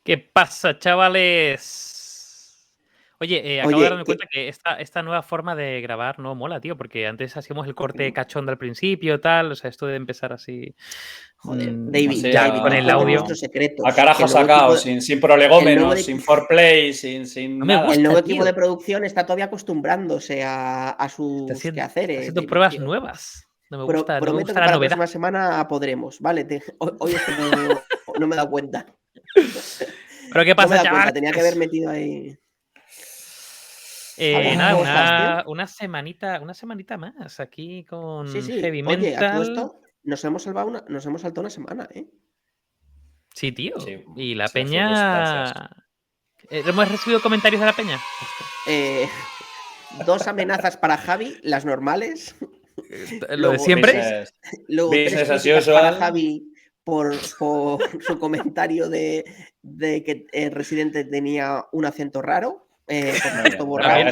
¿Qué pasa, chavales? Oye, acabo de Oye, darme cuenta que esta nueva forma de grabar no mola, tío, porque antes hacíamos el corte cachondo al principio, tal, o sea, esto de empezar así joder, mm, David, Así ya David, con no el cuentes audio. nuestros a secretos. Que carajo sacado, sin el nuevo, prolegómenos, de- sin foreplay, sin No me nada. el nuevo gusta, equipo tío. de producción está todavía acostumbrándose a Está sus haciendo, quehaceres, haciendo David, pruebas tío. nuevas. No me Prometo gusta que la para la novedad. próxima semana podremos, ¿vale? Hoy es que no me he dado cuenta. Pero ¿qué No me he pasa, dado cuenta, chavales? tenía que haber metido ahí. Javi, Nada, ¿cómo estás, tío? una semanita más aquí Sí, con sí. Heavy Oye, a todo Mental. esto nos hemos saltado una semana, ¿eh? Sí, tío. Sí, Y la de circunstancias. peña. ¿Hemos recibido comentarios de la peña? Eh, Dos amenazas para Javi, las normales. Lo de Luego siempre. tres, Business, luego tres business as críticas para usual. Javi por su comentario de que Residente tenía un acento raro. Por Muy supuesto, bien. También borrado.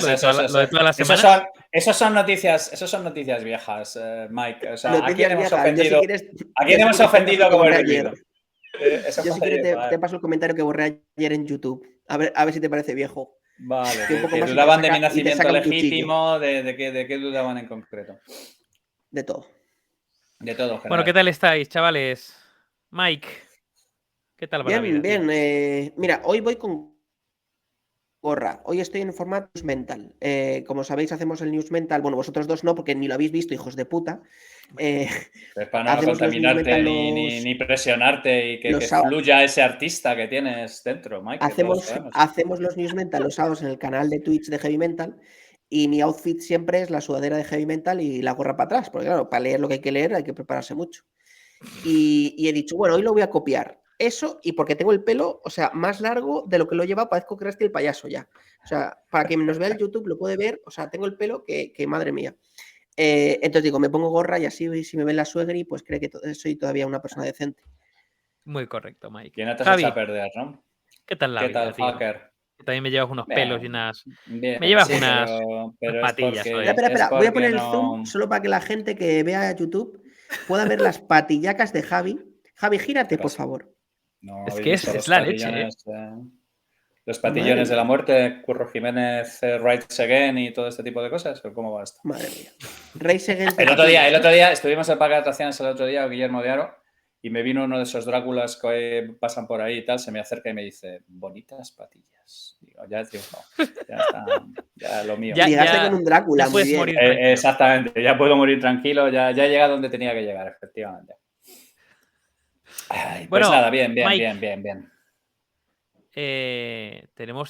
lo de todas las Esos semanas. son, esos son noticias viejas, Mike. O sea, ¿a quién Noticias hemos viejas. ofendido? ¿A quién Yo si hemos quieres te paso el ofendido como el que borré ayer. vivido? Eso Yo si fue, quieres te paso el comentario que borré ayer en YouTube. A ver si te parece viejo. vale, Que un poco que más dudaban de mi y te nacimiento saca un cuchillo. legítimo, de qué dudaban en concreto. De todo. De todo en Bueno, ¿qué general. tal estáis, chavales? Mike, ¿qué tal va la Bien, vida, tío? bien. Mira, hoy voy con gorra. Hoy estoy en formato News Mental. Como sabéis, hacemos el News Mental. Bueno, vosotros dos no, porque ni lo habéis visto, hijos de puta. Eh, Es para no hacemos los News contaminarte Mental ni presionarte y que los sábados. fluya ese artista que tienes dentro, Mike, que todos sabemos. Hacemos los News Mental los sábados en el canal de Twitch de Heavy Mental. Y mi outfit siempre es la sudadera de Heavy Mental y la gorra para atrás. Porque claro, para leer lo que hay que leer hay que prepararse mucho. Y he dicho, bueno, hoy lo voy a copiar. Eso y porque tengo el pelo, o sea, más largo de lo que lo lleva, parezco que el payaso ya. O sea, para quien nos vea en YouTube lo puede ver, o sea, tengo el pelo que madre mía. Entonces digo, me pongo gorra y así si me ven la suegri, pues cree que soy todavía una persona decente. Muy correcto, Mike. Y no te has hecho a Javi, perder, ¿no? ¿qué tal la ¿Qué tal, vida, tío? hacker? Que también me llevas unos pelos y Bien, unas. Me bien, llevas sí, unas pero patillas Espera, hoy. espera, es espera. Voy a poner porque el zoom no. solo para que la gente que vea YouTube pueda ver las patillacas de Javi. Javi, ¿Qué gírate, por pasa? favor. ¿No Es habéis que visto es la leche, ¿eh? los Madre patillones de la mía, muerte, Curro Jiménez, Rights Again y todo este tipo de cosas? ¿O cómo va esto? madre mía. Rey Seguén El otro patillas, ¿no? día estuvimos en el parque de atracciones el otro día, Guillermo de Aro, y me vino uno de esos Dráculas que pasan por ahí y tal, se me acerca y me dice, bonitas patillas. Digo, ya triunfo, ya está, ya lo mío. Ya, Ligaste con ya, un ya Drácula, muy puedes bien. morir tranquilo. Exactamente, ya puedo morir tranquilo, ya he llegado donde tenía que llegar, efectivamente. Ay, pues Bueno, nada, bien. Mike,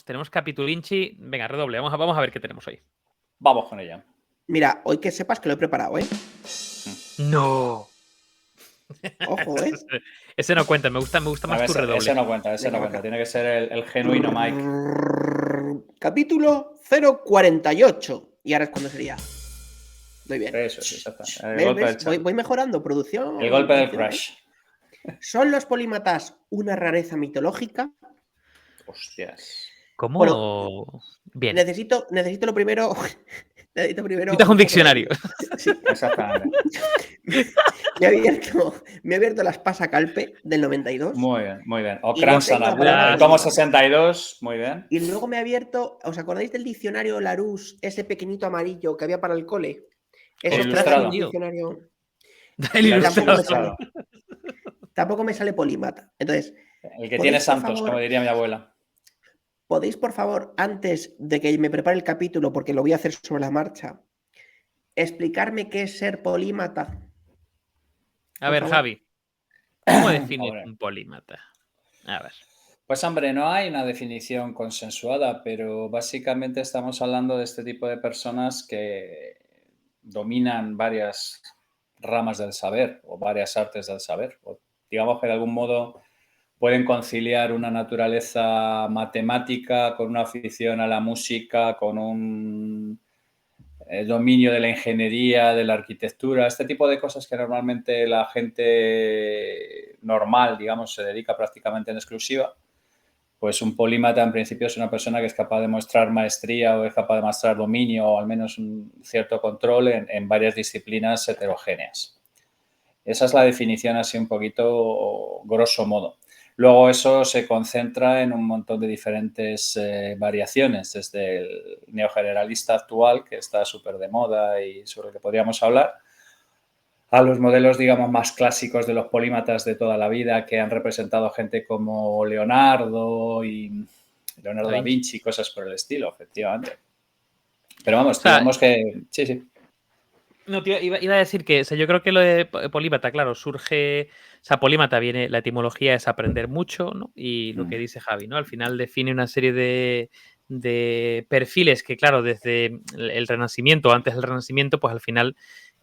tenemos capitulinchi. Venga, redoble, vamos a ver qué tenemos hoy. Vamos con ella. Mira, hoy que sepas que lo he preparado, ¿eh? No. Ojo, ¿eh? Ese no cuenta, me gusta A más ver, tu ese redoble. no cuenta, ese Venga, no va cuenta. acá. Tiene que ser el genuino Mike. Capítulo 048. Y ahora es cuando sería. Muy bien. Eso es, exacto. El ¿Ves? golpe del ¿Ves? chat. Voy mejorando. El Producción. golpe del Producción, ¿eh? crash. ¿Son los polímatas una rareza mitológica? Hostias. Bueno, ¿Cómo? Bien. necesito lo primero. Necesito primero Necesitas un un poco diccionario. Sí. Exactamente. Me he abierto la Espasa Calpe del 92 Muy bien, muy bien. O y no Cransan, tengo la palabra el tomo polímata. 62, muy bien. Y luego me he abierto, ¿os acordáis del diccionario Larousse, ese pequeñito amarillo que había para el cole? El Eso es Ostras, un ilustrado. tío. diccionario. El Y Larousse ilustrado. tampoco me sale polímata. Entonces, El que tiene por santos, como favor, diría mi abuela. podéis, por favor, antes de que me prepare el capítulo, porque lo voy a hacer sobre la marcha, explicarme qué es ser polímata? A Por ver, favor. Javi, ¿cómo defines Hombre. un polímata? A ver. Pues hombre, no hay una definición consensuada, pero básicamente estamos hablando de este tipo de personas que dominan varias ramas del saber o varias artes del saber. O digamos que de algún modo pueden conciliar una naturaleza matemática con una afición a la música, con un dominio de la ingeniería, de la arquitectura, este tipo de cosas que normalmente la gente normal, digamos, se dedica prácticamente en exclusiva. Pues un polímata en principio es una persona que es capaz de mostrar maestría o es capaz de mostrar dominio o al menos un cierto control en varias disciplinas heterogéneas. Esa es la definición así un poquito grosso modo. Luego eso se concentra en un montón de diferentes variaciones, desde el neogeneralista actual, que está súper de moda y sobre el que podríamos hablar, a los modelos, digamos, más clásicos de los polímatas de toda la vida, que han representado gente como Leonardo y Leonardo Da da Vinci. Vinci, cosas por el estilo, efectivamente. Pero vamos, O sea, digamos que sí. no, tío, iba a decir que, o sea, yo creo que lo de polímata, claro, surge, o sea, polímata viene, la etimología es aprender mucho, ¿no? Y lo que dice Javi, ¿no? Al final define una serie de perfiles que, claro, desde el Renacimiento, antes del Renacimiento, pues al final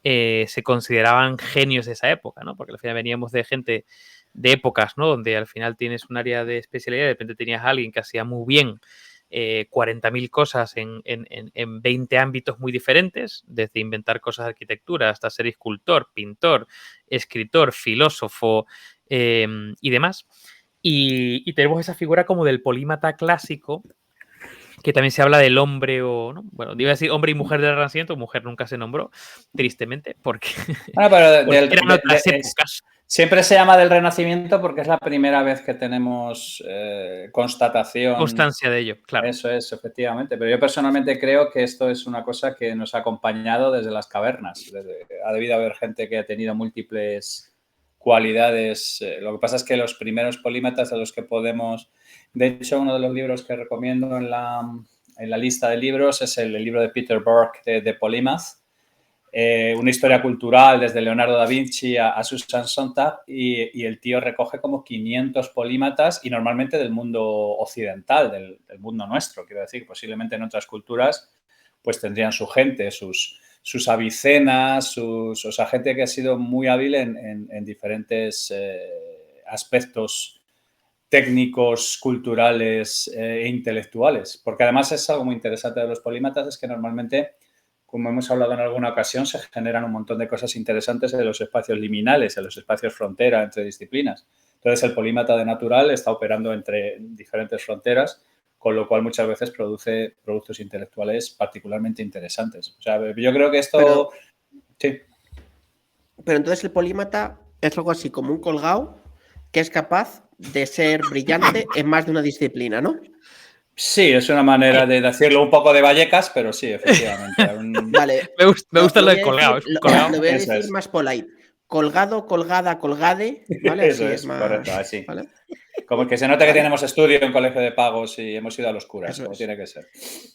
se consideraban genios de esa época, ¿no? Porque al final veníamos de gente de épocas, ¿no? Donde al final tienes un área de especialidad, de repente tenías a alguien que hacía muy bien 40.000 cosas en 20 ámbitos muy diferentes, desde inventar cosas de arquitectura hasta ser escultor, pintor, escritor, filósofo y demás. Y tenemos esa figura como del polímata clásico, que también se habla del hombre o, ¿no? Bueno, iba a decir hombre y mujer del Renacimiento, mujer nunca se nombró, tristemente, porque, Bueno, pero porque eran otras épocas. siempre se llama del Renacimiento porque es la primera vez que tenemos constatación. Constancia de ello, claro. Eso es, efectivamente. Pero yo personalmente creo que esto es una cosa que nos ha acompañado desde las cavernas. Ha debido haber gente que ha tenido múltiples cualidades. Lo que pasa es que los primeros polímatas a los que podemos... De hecho, uno de los libros que recomiendo en la lista de libros es el libro de Peter Burke de Polymath. Una historia cultural desde Leonardo da Vinci a Susan Sontag y el tío recoge como 500 polímatas y normalmente del mundo occidental, del mundo nuestro, quiero decir, posiblemente en otras culturas pues tendrían su gente, sus avicenas, o sea, gente que ha sido muy hábil en diferentes aspectos técnicos, culturales e intelectuales, porque además es algo muy interesante de los polímatas, es que normalmente, como hemos hablado en alguna ocasión, se generan un montón de cosas interesantes en los espacios liminales, en los espacios frontera entre disciplinas. Entonces, el polímata de natural está operando entre diferentes fronteras, con lo cual muchas veces produce productos intelectuales particularmente interesantes. O sea, yo creo que esto... sí. Pero entonces el polímata es algo así como un colgado que es capaz de ser brillante en más de una disciplina, ¿no? Sí, es una manera de decirlo un poco de Vallecas, pero sí, efectivamente. Vale. Me gusta lo de voy a colgado. decir- Es un colgado. Lo voy a Eso decir es. más polite. Colgado, colgada, colgade. ¿Vale? Eso Así es, es más. correcto, así. ¿Vale? Como que se nota que Vale. tenemos estudio en colegio de pagos y hemos ido a los curas, Eso como es. tiene que ser.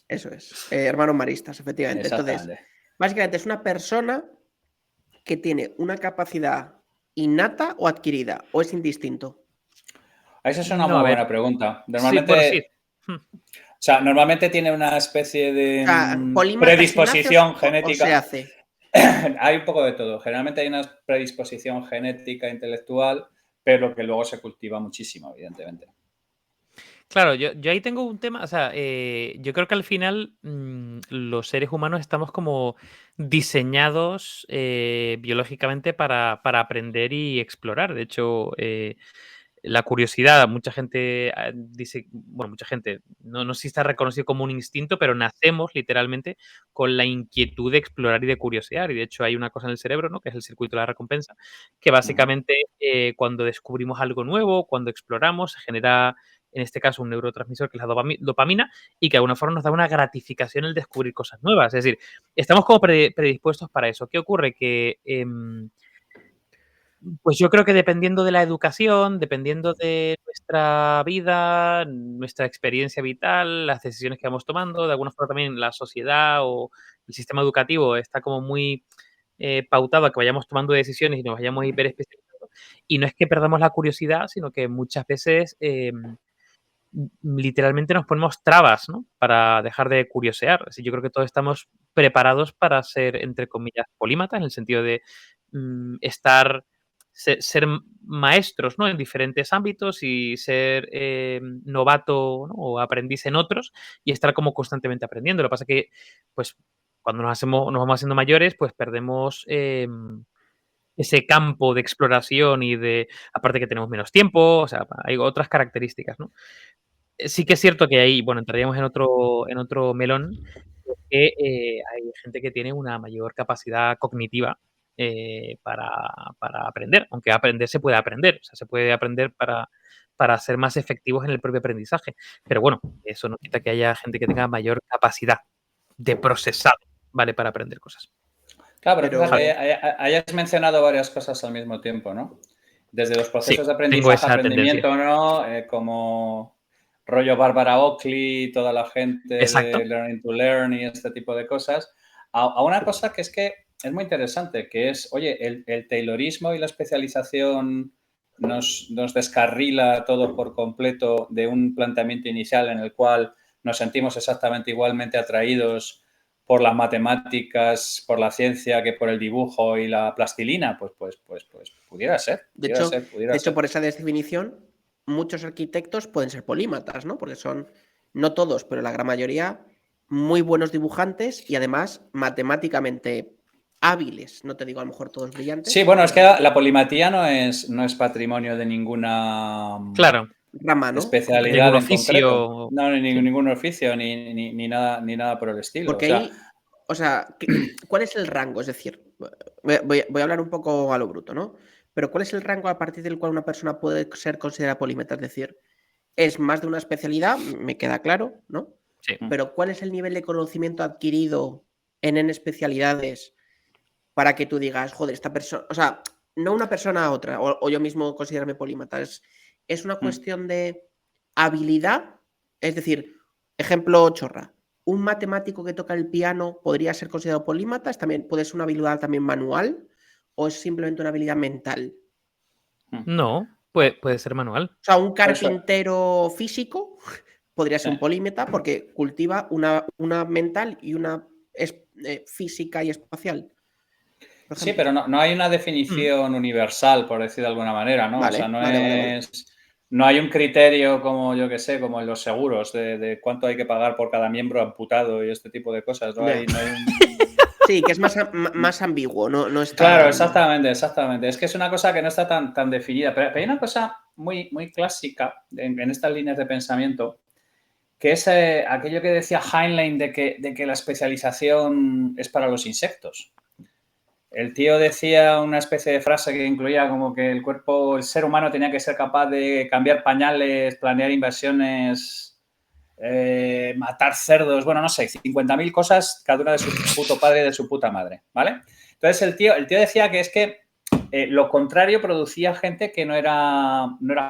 Eso es. Hermanos maristas, efectivamente. Entonces, Exactamente. básicamente es una persona que tiene una capacidad innata o adquirida, o es indistinto. Esa es una No, muy a ver. buena pregunta. Sí, bueno, sí. O sea, normalmente tiene una especie de O sea, polímata se nace predisposición o se genética. hace. Hay un poco de todo. Generalmente hay una predisposición genética, intelectual, pero que luego se cultiva muchísimo, evidentemente. Claro, yo ahí tengo un tema, o sea, yo creo que al final los seres humanos estamos como diseñados biológicamente para aprender y explorar. De hecho, la curiosidad, mucha gente dice, bueno, mucha gente, no sé si está reconocido como un instinto, pero nacemos literalmente con la inquietud de explorar y de curiosear. Y de hecho hay una cosa en el cerebro, ¿no? Que es el circuito de la recompensa, que básicamente cuando descubrimos algo nuevo, cuando exploramos, se genera en este caso un neurotransmisor que es la dopamina y que de alguna forma nos da una gratificación el descubrir cosas nuevas. Es decir, estamos como predispuestos para eso. ¿Qué ocurre? Que pues yo creo que dependiendo de la educación, dependiendo de nuestra vida, nuestra experiencia vital, las decisiones que vamos tomando, de alguna forma también la sociedad o el sistema educativo está como muy pautado a que vayamos tomando decisiones y nos vayamos hiperespecializando. Y no es que perdamos la curiosidad, sino que muchas veces literalmente nos ponemos trabas, ¿no? Para dejar de curiosear. Así, yo creo que todos estamos preparados para ser, entre comillas, polímatas, en el sentido de ser maestros, ¿no? En diferentes ámbitos y ser novato, ¿no? O aprendiz en otros y estar como constantemente aprendiendo. Lo que pasa es que, pues, cuando nos vamos haciendo mayores, pues perdemos ese campo de exploración y de, aparte que tenemos menos tiempo, o sea, hay otras características, ¿no? Sí que es cierto que ahí, bueno, entraríamos en otro melón, que hay gente que tiene una mayor capacidad cognitiva para aprender, aunque aprender se puede aprender, o sea, se puede aprender para ser más efectivos en el propio aprendizaje. Pero bueno, eso no quita que haya gente que tenga mayor capacidad de procesado, ¿vale? Para aprender cosas. Claro, pero Pero- fíjate, hayas mencionado varias cosas al mismo tiempo, ¿no? Desde los procesos Sí, de tengo aprendizaje, esa aprendimiento, ¿no? Como rollo Bárbara Oakley, toda la gente Exacto. de Learning to Learn y este tipo de cosas, a una cosa que es muy interesante, que es, oye, el taylorismo y la especialización nos descarrila todo por completo de un planteamiento inicial en el cual nos sentimos exactamente igualmente atraídos por las matemáticas, por la ciencia, que por el dibujo y la plastilina, pues pudiera ser, De pudiera hecho, ser, pudiera ser. por esa definición, muchos arquitectos pueden ser polímatas, ¿no? Porque son, no todos, pero la gran mayoría, muy buenos dibujantes y además matemáticamente hábiles. No te digo a lo mejor todos brillantes. Sí, bueno, es que pero la polimatía no es patrimonio de ninguna Claro, rama, ¿no? especialidad ningún en concreto. oficio. No, ni Sí. ningún oficio, ni nada por el estilo. Porque O sea, ahí, o sea, ¿cuál es el rango? Es decir, voy a hablar un poco a lo bruto, ¿no? Pero ¿cuál es el rango a partir del cual una persona puede ser considerada polímata? Es decir, es más de una especialidad, me queda claro, ¿no? Sí. Pero ¿cuál es el nivel de conocimiento adquirido en especialidades para que tú digas, joder, esta persona, o sea, no una persona a otra, o yo mismo considerarme polímata, es una cuestión de habilidad, es decir, ejemplo chorra, un matemático que toca el piano podría ser considerado polímata, también puede ser una habilidad también manual o es simplemente una habilidad mental. No, puede ser manual. O sea, un Pues, carpintero físico podría ser sí. un polímata porque cultiva una mental y una física y espacial. Por Sí, ejemplo. pero no hay una definición universal, por decir de alguna manera, ¿no? O sea, Vale, vale. no hay un criterio como, yo que sé, como en los seguros, de cuánto hay que pagar por cada miembro amputado y este tipo de cosas. No Ya. hay un... Sí, que es más ambiguo, no es Claro, tan. exactamente. Es que es una cosa que no está tan definida. Pero hay una cosa muy clásica en estas líneas de pensamiento, que es aquello que decía Heinlein de que la especialización es para los insectos. El tío decía una especie de frase que incluía como que el ser humano tenía que ser capaz de cambiar pañales, planear inversiones, matar cerdos, bueno, no sé, 50.000 cosas, cada una de su puto padre y de su puta madre, ¿vale? Entonces el tío decía que es que lo contrario producía gente que no era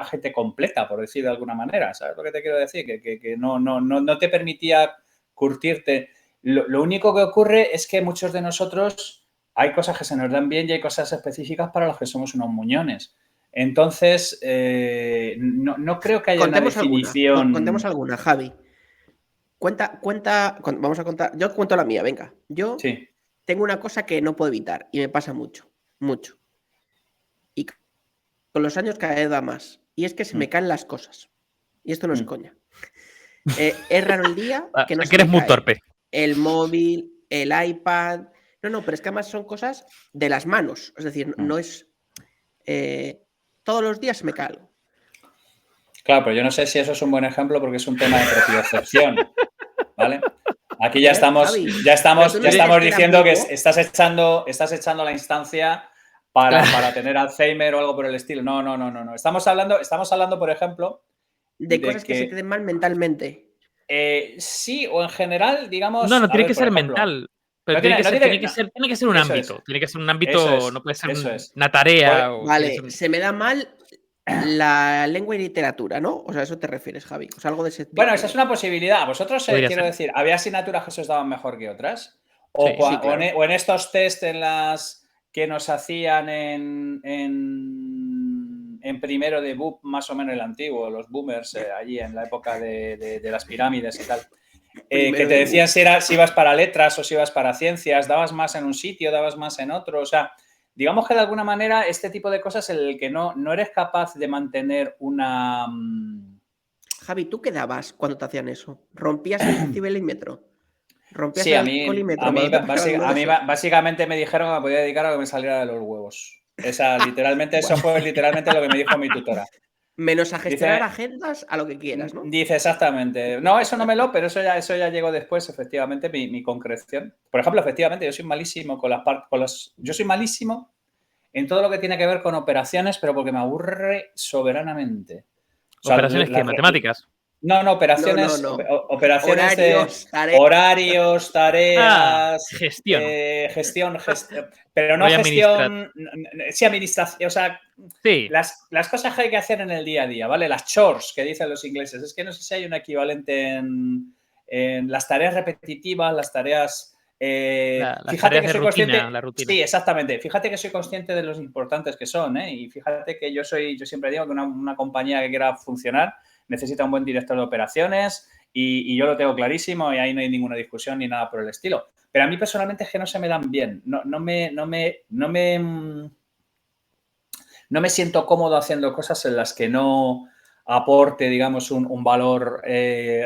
gente completa, por decir de alguna manera, ¿sabes lo que te quiero decir? Que no te permitía curtirte. Lo único que ocurre es que muchos de nosotros hay cosas que se nos dan bien y hay cosas específicas para las que somos unos muñones. Entonces, no creo que haya una definición. Contemos alguna, Javi. Vamos a contar. Yo cuento la mía, venga. Yo Sí. tengo una cosa que no puedo evitar y me pasa mucho. Y con los años cada vez da más. Y es que se me caen las cosas. Y esto no es coña. Es raro el día que no se Que eres me muy cae torpe. el móvil, el iPad. No, pero es que además son cosas de las manos. Es decir, no es. Todos los días se me cae algo. Claro, pero yo no sé si eso es un buen ejemplo porque es un tema de propiocepción, ¿vale? Aquí ya Joder, estamos Javi, pero tú no dices que era diciendo que ambiguo. estás echando la instancia para tener Alzheimer o algo por el estilo. No. Estamos hablando, por ejemplo, De de cosas que se te que den mal mentalmente. sí, o en general, digamos, No a tiene ver, que por ser ejemplo, mental. Pero tiene que ser un eso es, ámbito. Tiene que ser un eso ámbito, no es, puede ser eso es. una tarea. O tiene que Vale, ser se me da mal la lengua y literatura, ¿no? O sea, a eso te refieres, Javi. O sea, algo de ese Bueno, esa tipo. es una posibilidad. Vosotros, podría quiero ser. decir, ¿había asignaturas que se os daban mejor que otras? Sí. Sí, claro. O en estos test en las que nos hacían en primero de BUP, más o menos el antiguo, los boomers, allí en la época de las pirámides y tal, que te decían si ibas para letras o si ibas para ciencias, dabas más en un sitio, dabas más en otro, o sea, digamos que de alguna manera este tipo de cosas en el que no eres capaz de mantener una... Javi, ¿tú qué dabas cuando te hacían eso? ¿Rompías el decibelímetro? ¿Rompías Sí, el alcoholímetro cuando te pasaban uno de esos? básicamente me dijeron que me podía dedicar a lo que me saliera de los huevos. Eso fue literalmente lo que me dijo mi tutora. Menos a gestionar Dice, agendas, a lo que quieras, ¿no? dice exactamente. No, eso no pero eso ya llegó después, efectivamente, mi concreción. Por ejemplo, efectivamente, yo soy malísimo yo soy malísimo en todo lo que tiene que ver con operaciones, pero porque me aburre soberanamente. O O sea, ¿Operaciones qué? ¿Matemáticas? No, operaciones, No. operaciones Horarios, de horarios, tareas, gestión. gestión, pero no Voy a administrar. gestión, sí, administración, o sea, Sí. las cosas que hay que hacer en el día a día, ¿vale? Las chores que dicen los ingleses. Es que no sé si hay un equivalente en las tareas repetitivas, las tareas... Las fíjate tareas que de soy rutina, consciente. la rutina. Sí, exactamente. Fíjate que soy consciente de los importantes que son, ¿eh? Y fíjate que yo siempre digo que una compañía que quiera funcionar necesita un buen director de operaciones y yo lo tengo clarísimo y ahí no hay ninguna discusión ni nada por el estilo. Pero a mí personalmente es que no se me dan bien. No me siento cómodo haciendo cosas en las que no aporte, digamos, un valor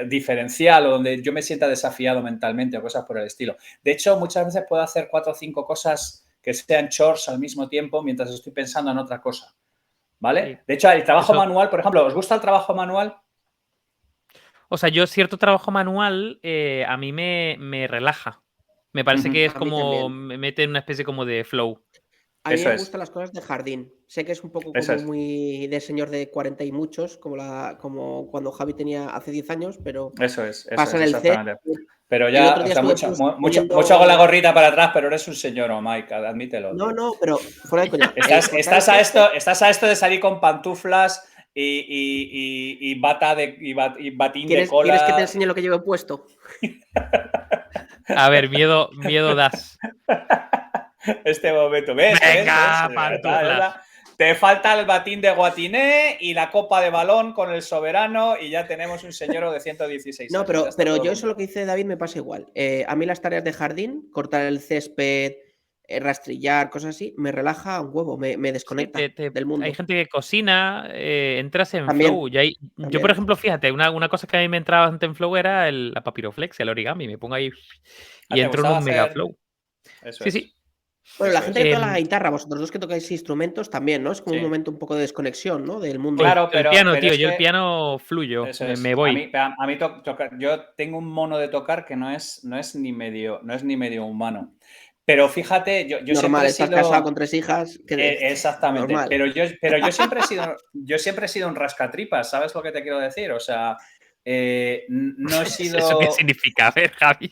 diferencial o donde yo me sienta desafiado mentalmente o cosas por el estilo. De hecho, muchas veces puedo hacer 4 o 5 cosas que sean chores al mismo tiempo mientras estoy pensando en otra cosa. ¿Vale? Sí. De hecho, el trabajo manual, por ejemplo, ¿os gusta el trabajo manual? O sea, yo cierto trabajo manual a mí me relaja. Me parece que es A mí como, también. me mete en una especie como de flow. A mí Eso me es. gustan las cosas de jardín. Sé que es un poco Eso como es. muy de señor de 40 y muchos, como cuando Javi tenía hace 10 años, pero Eso es, pasan el césped. exactamente. Pero El ya, otro o día sea, estuve mucho con la poniendo... gorrita para atrás, pero eres un señor, Mike, admítelo, tío. No, pero fuera de coña. Cortar el Estás césped, a esto de salir con pantuflas y batín de ¿quieres que te cola. enseñe lo que llevo puesto? A ver, miedo das. Este momento, ¿ves? Venga, Ya está, ya pantuflas. está. Te falta el batín de Guatiné y la copa de balón con el soberano y ya tenemos un señor de 116 No, años. Ya está pero todo yo eso lo completo. que dice David me pasa igual. A mí las tareas de jardín, cortar el césped, rastrillar, cosas así, me relaja un huevo, me Sí, desconecta del hay mundo. gente que cocina, entras en flow. También, Yo, por también. ejemplo, fíjate, una cosa que a mí me entraba bastante en flow era la papiroflexia, el origami. Me pongo ahí y ¿Te entro en gustaba un mega hacer? flow. Eso Sí, sí. es. Bueno, la Eso gente que es. toca la guitarra, vosotros dos que tocáis instrumentos también, ¿no? Es como un Sí. momento un poco de desconexión, ¿no? Del mundo. Claro, El piano, pero tío, es yo el que piano fluyo, eso me es. voy. A mí tocar, yo tengo un mono de tocar que no es ni medio humano. Pero fíjate, yo siempre Normal, he estás casado sido con 3 hijas, exactamente, normal. pero yo siempre he sido un rascatripas, ¿sabes lo que te quiero decir? O sea, no he ¿Eso qué sido significa? A ver, Javi.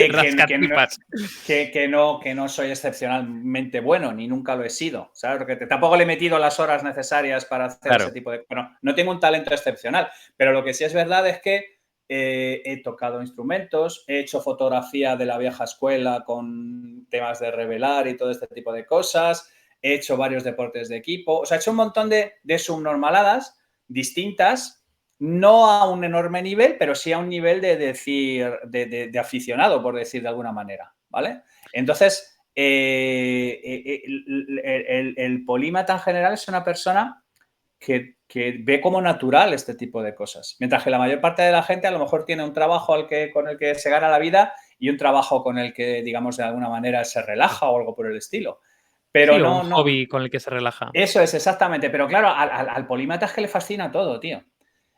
Rascatripas. que no soy excepcionalmente bueno, ni nunca lo he sido, ¿sabes? Porque tampoco le he metido las horas necesarias para hacer ese Claro. tipo de... Bueno, no tengo un talento excepcional, pero lo que sí es verdad es que he tocado instrumentos, he hecho fotografía de la vieja escuela con temas de revelar y todo este tipo de cosas, he hecho varios deportes de equipo, o sea, he hecho un montón de subnormaladas distintas, no a un enorme nivel, pero sí a un nivel de decir, de aficionado, por decir de alguna manera, ¿vale? Entonces, el polímata en general es una persona que ve como natural este tipo de cosas. Mientras que la mayor parte de la gente a lo mejor tiene un trabajo con el que se gana la vida y un trabajo con el que, digamos, de alguna manera se relaja o algo por el estilo. Pero Sí, o un no. hobby con el que se relaja. Eso es, exactamente. Pero claro, al polímata es que le fascina todo, tío.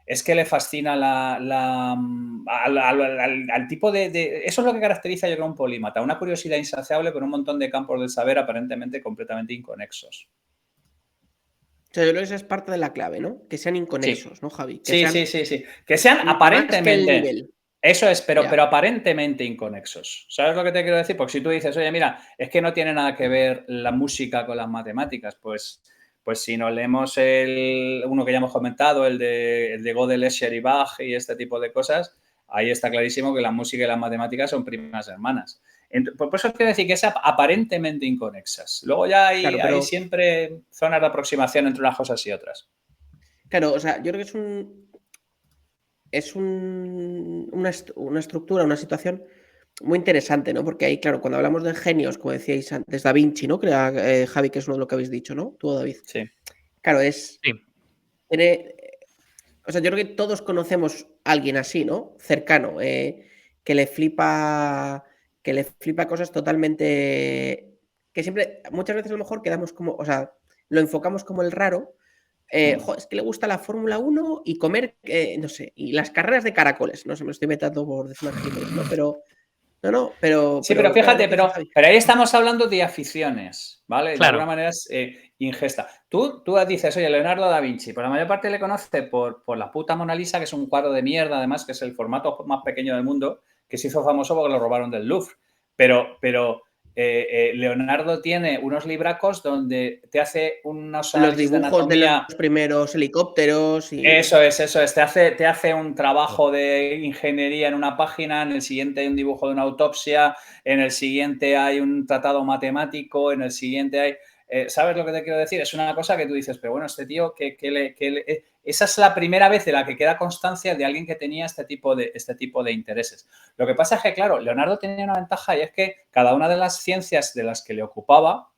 Es que le fascina al tipo de... Eso es lo que caracteriza, yo creo, un polímata. Una curiosidad insaciable con un montón de campos del saber aparentemente completamente inconexos. O sea, yo creo que esa es parte de la clave, ¿no? Que sean Sí. inconexos, ¿no, Javi? Que Sí. sean Que sean más que el aparentemente... nivel. Eso es, pero Ya. aparentemente inconexos. ¿Sabes lo que te quiero decir? Porque si tú dices, oye, mira, es que no tiene nada que ver la música con las matemáticas, pues si nos leemos uno que ya hemos comentado, el de Gödel, Escher y Bach y este tipo de cosas, ahí está clarísimo que la música y las matemáticas son primas hermanas. Por eso quiero decir que es aparentemente inconexas. Luego ya Claro, hay siempre zonas de aproximación entre unas cosas y otras. Claro, o sea, yo creo que una estructura, una situación muy interesante, ¿no? Porque ahí, claro, cuando hablamos de genios, como decíais antes, Da Vinci, ¿no? Creo, Javi, que es uno de lo que habéis dicho, ¿no? Tú, David. Sí. Claro, Sí. o sea, yo creo que todos conocemos a alguien así, ¿no? Cercano, que le flipa cosas totalmente... Que siempre, muchas veces a lo mejor quedamos como, o sea, lo enfocamos como el raro. Es que le gusta la Fórmula 1 y comer, no sé, y las carreras de caracoles, no sé, me lo estoy metiendo por decir una gilipollez, ¿no? Pero No, pero... Sí, pero fíjate, lo que dice pero Javi. ahí estamos hablando de aficiones, ¿vale? De Claro. alguna manera es ingesta. Tú dices, oye, Leonardo da Vinci, pues la mayor parte le conoce por la puta Mona Lisa, que es un cuadro de mierda, además, que es el formato más pequeño del mundo, que se hizo famoso porque lo robaron del Louvre. Pero Leonardo tiene unos libracos donde te hace unos Los análisis de dibujos de anatomía. los primeros helicópteros y... Eso es. Te hace un trabajo de ingeniería en una página, en el siguiente hay un dibujo de una autopsia, en el siguiente hay un tratado matemático, en el siguiente hay... ¿Sabes lo que te quiero decir? Es una cosa que tú dices, pero bueno, este tío, esa es la primera vez de la que queda constancia de alguien que tenía este tipo de intereses. Lo que pasa es que, claro, Leonardo tenía una ventaja y es que cada una de las ciencias de las que le ocupaba,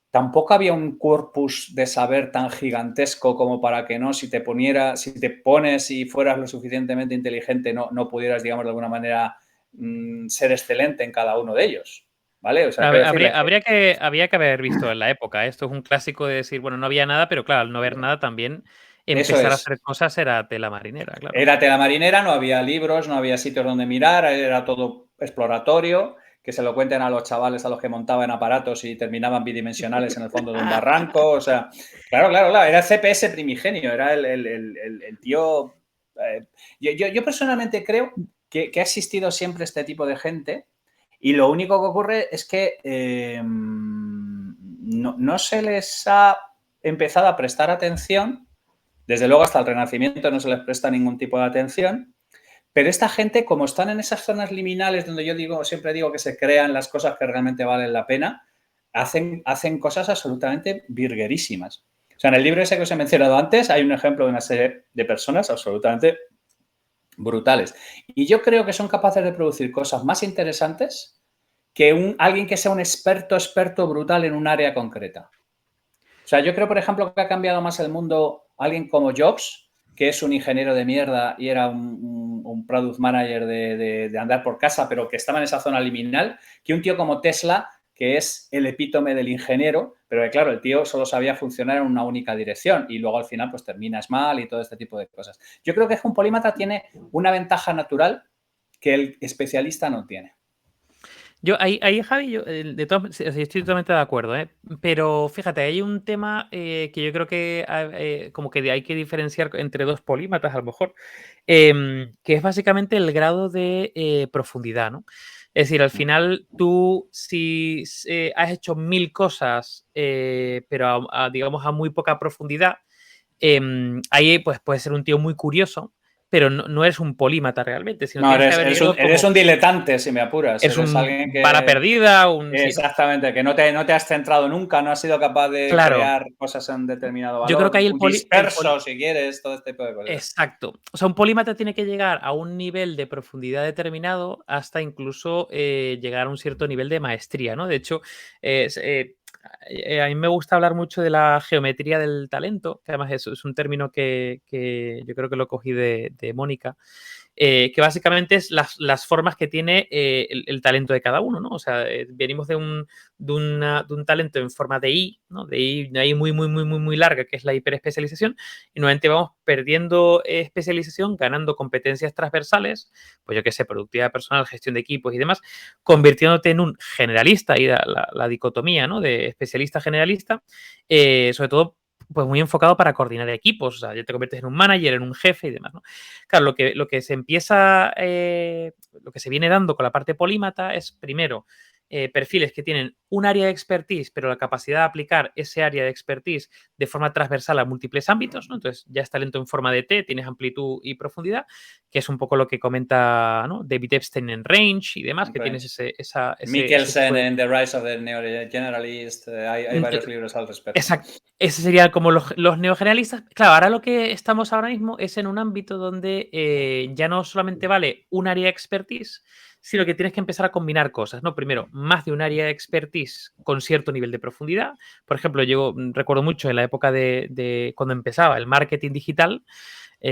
tampoco había un corpus de saber tan gigantesco como para que no, si te pones y fueras lo suficientemente inteligente, no pudieras, digamos, de alguna manera ser excelente en cada uno de ellos. ¿Vale? O sea, quiero decirle que... Habría que haber visto en la época. Esto es un clásico de decir, bueno, no había nada, pero claro, al no haber nada también Eso empezar a es. hacer cosas era tela marinera, claro. Era tela marinera, no había libros, no había sitios donde mirar, era todo exploratorio, que se lo cuenten a los chavales a los que montaban aparatos y terminaban bidimensionales en el fondo de un barranco. O sea, claro, era el CPS primigenio, era el tío... Yo personalmente creo que ha existido siempre este tipo de gente y lo único que ocurre es que no se les ha empezado a prestar atención. Desde luego, hasta el Renacimiento no se les presta ningún tipo de atención, pero esta gente, como están en esas zonas liminales donde siempre digo que se crean las cosas que realmente valen la pena, hacen cosas absolutamente virguerísimas. O sea, en el libro ese que os he mencionado antes hay un ejemplo de una serie de personas absolutamente brutales. Y yo creo que son capaces de producir cosas más interesantes que alguien que sea un experto brutal en un área concreta. O sea, yo creo, por ejemplo, que ha cambiado más el mundo alguien como Jobs, que es un ingeniero de mierda y era un product manager de andar por casa, pero que estaba en esa zona liminal, que un tío como Tesla, que es el epítome del ingeniero, pero que claro, el tío solo sabía funcionar en una única dirección y luego al final pues terminas mal y todo este tipo de cosas. Yo creo que un polímata tiene una ventaja natural que el especialista no tiene. Yo, ahí Javi, estoy totalmente de acuerdo, ¿eh? Pero fíjate, hay un tema que yo creo que como que hay que diferenciar entre dos polímatas, a lo mejor, que es básicamente el grado de profundidad, ¿no? Es decir, al final tú, si has hecho 1000 cosas, pero digamos a muy poca profundidad, ahí pues puedes ser un tío muy curioso, pero no eres un polímata realmente, sino No, tienes que haber llegado eres como... un diletante, si me apuras. Es Eres un alguien bala que... perdida, sí, ¿no? Exactamente, que no te has centrado nunca, no has sido capaz de Claro, crear cosas en determinado yo creo que valor, ahí un disperso, si quieres, todo este tipo de cosas. exacto. O sea, un polímata tiene que llegar a un nivel de profundidad determinado hasta incluso llegar a un cierto nivel de maestría, ¿no? De hecho, a mí me gusta hablar mucho de la geometría del talento, que además es un término que yo creo que lo cogí de Mónica. Que básicamente es las formas que tiene el talento de cada uno, ¿no? O sea, venimos de un talento en forma de I, ¿no? De I muy larga, que es la hiperespecialización, y nuevamente vamos perdiendo especialización, ganando competencias transversales, pues yo qué sé, productividad personal, gestión de equipos y demás, convirtiéndote en un generalista, y la dicotomía, ¿no? De especialista generalista, sobre todo pues muy enfocado para coordinar equipos, o sea, ya te conviertes en un manager, en un jefe y demás, ¿no? Claro, lo que se empieza, lo que se viene dando con la parte polímata es, primero, perfiles que tienen un área de expertise, pero la capacidad de aplicar ese área de expertise de forma transversal a múltiples ámbitos, ¿no? Entonces, ya es talento en forma de T, tienes amplitud y profundidad, que es un poco lo que comenta, ¿no? David Epstein en Range y demás, que tienes ese Mikkelsen tipo de... en The Rise of the Neo-Generalist, hay varios libros al respecto. Exacto. Ese sería como los neogeneralistas. Claro, ahora lo que estamos ahora mismo es en un ámbito donde ya no solamente vale un área de expertise, sino que tienes que empezar a combinar cosas, ¿no? Primero, más de un área de expertise con cierto nivel de profundidad. Por ejemplo, yo recuerdo mucho en la época de cuando empezaba el marketing digital,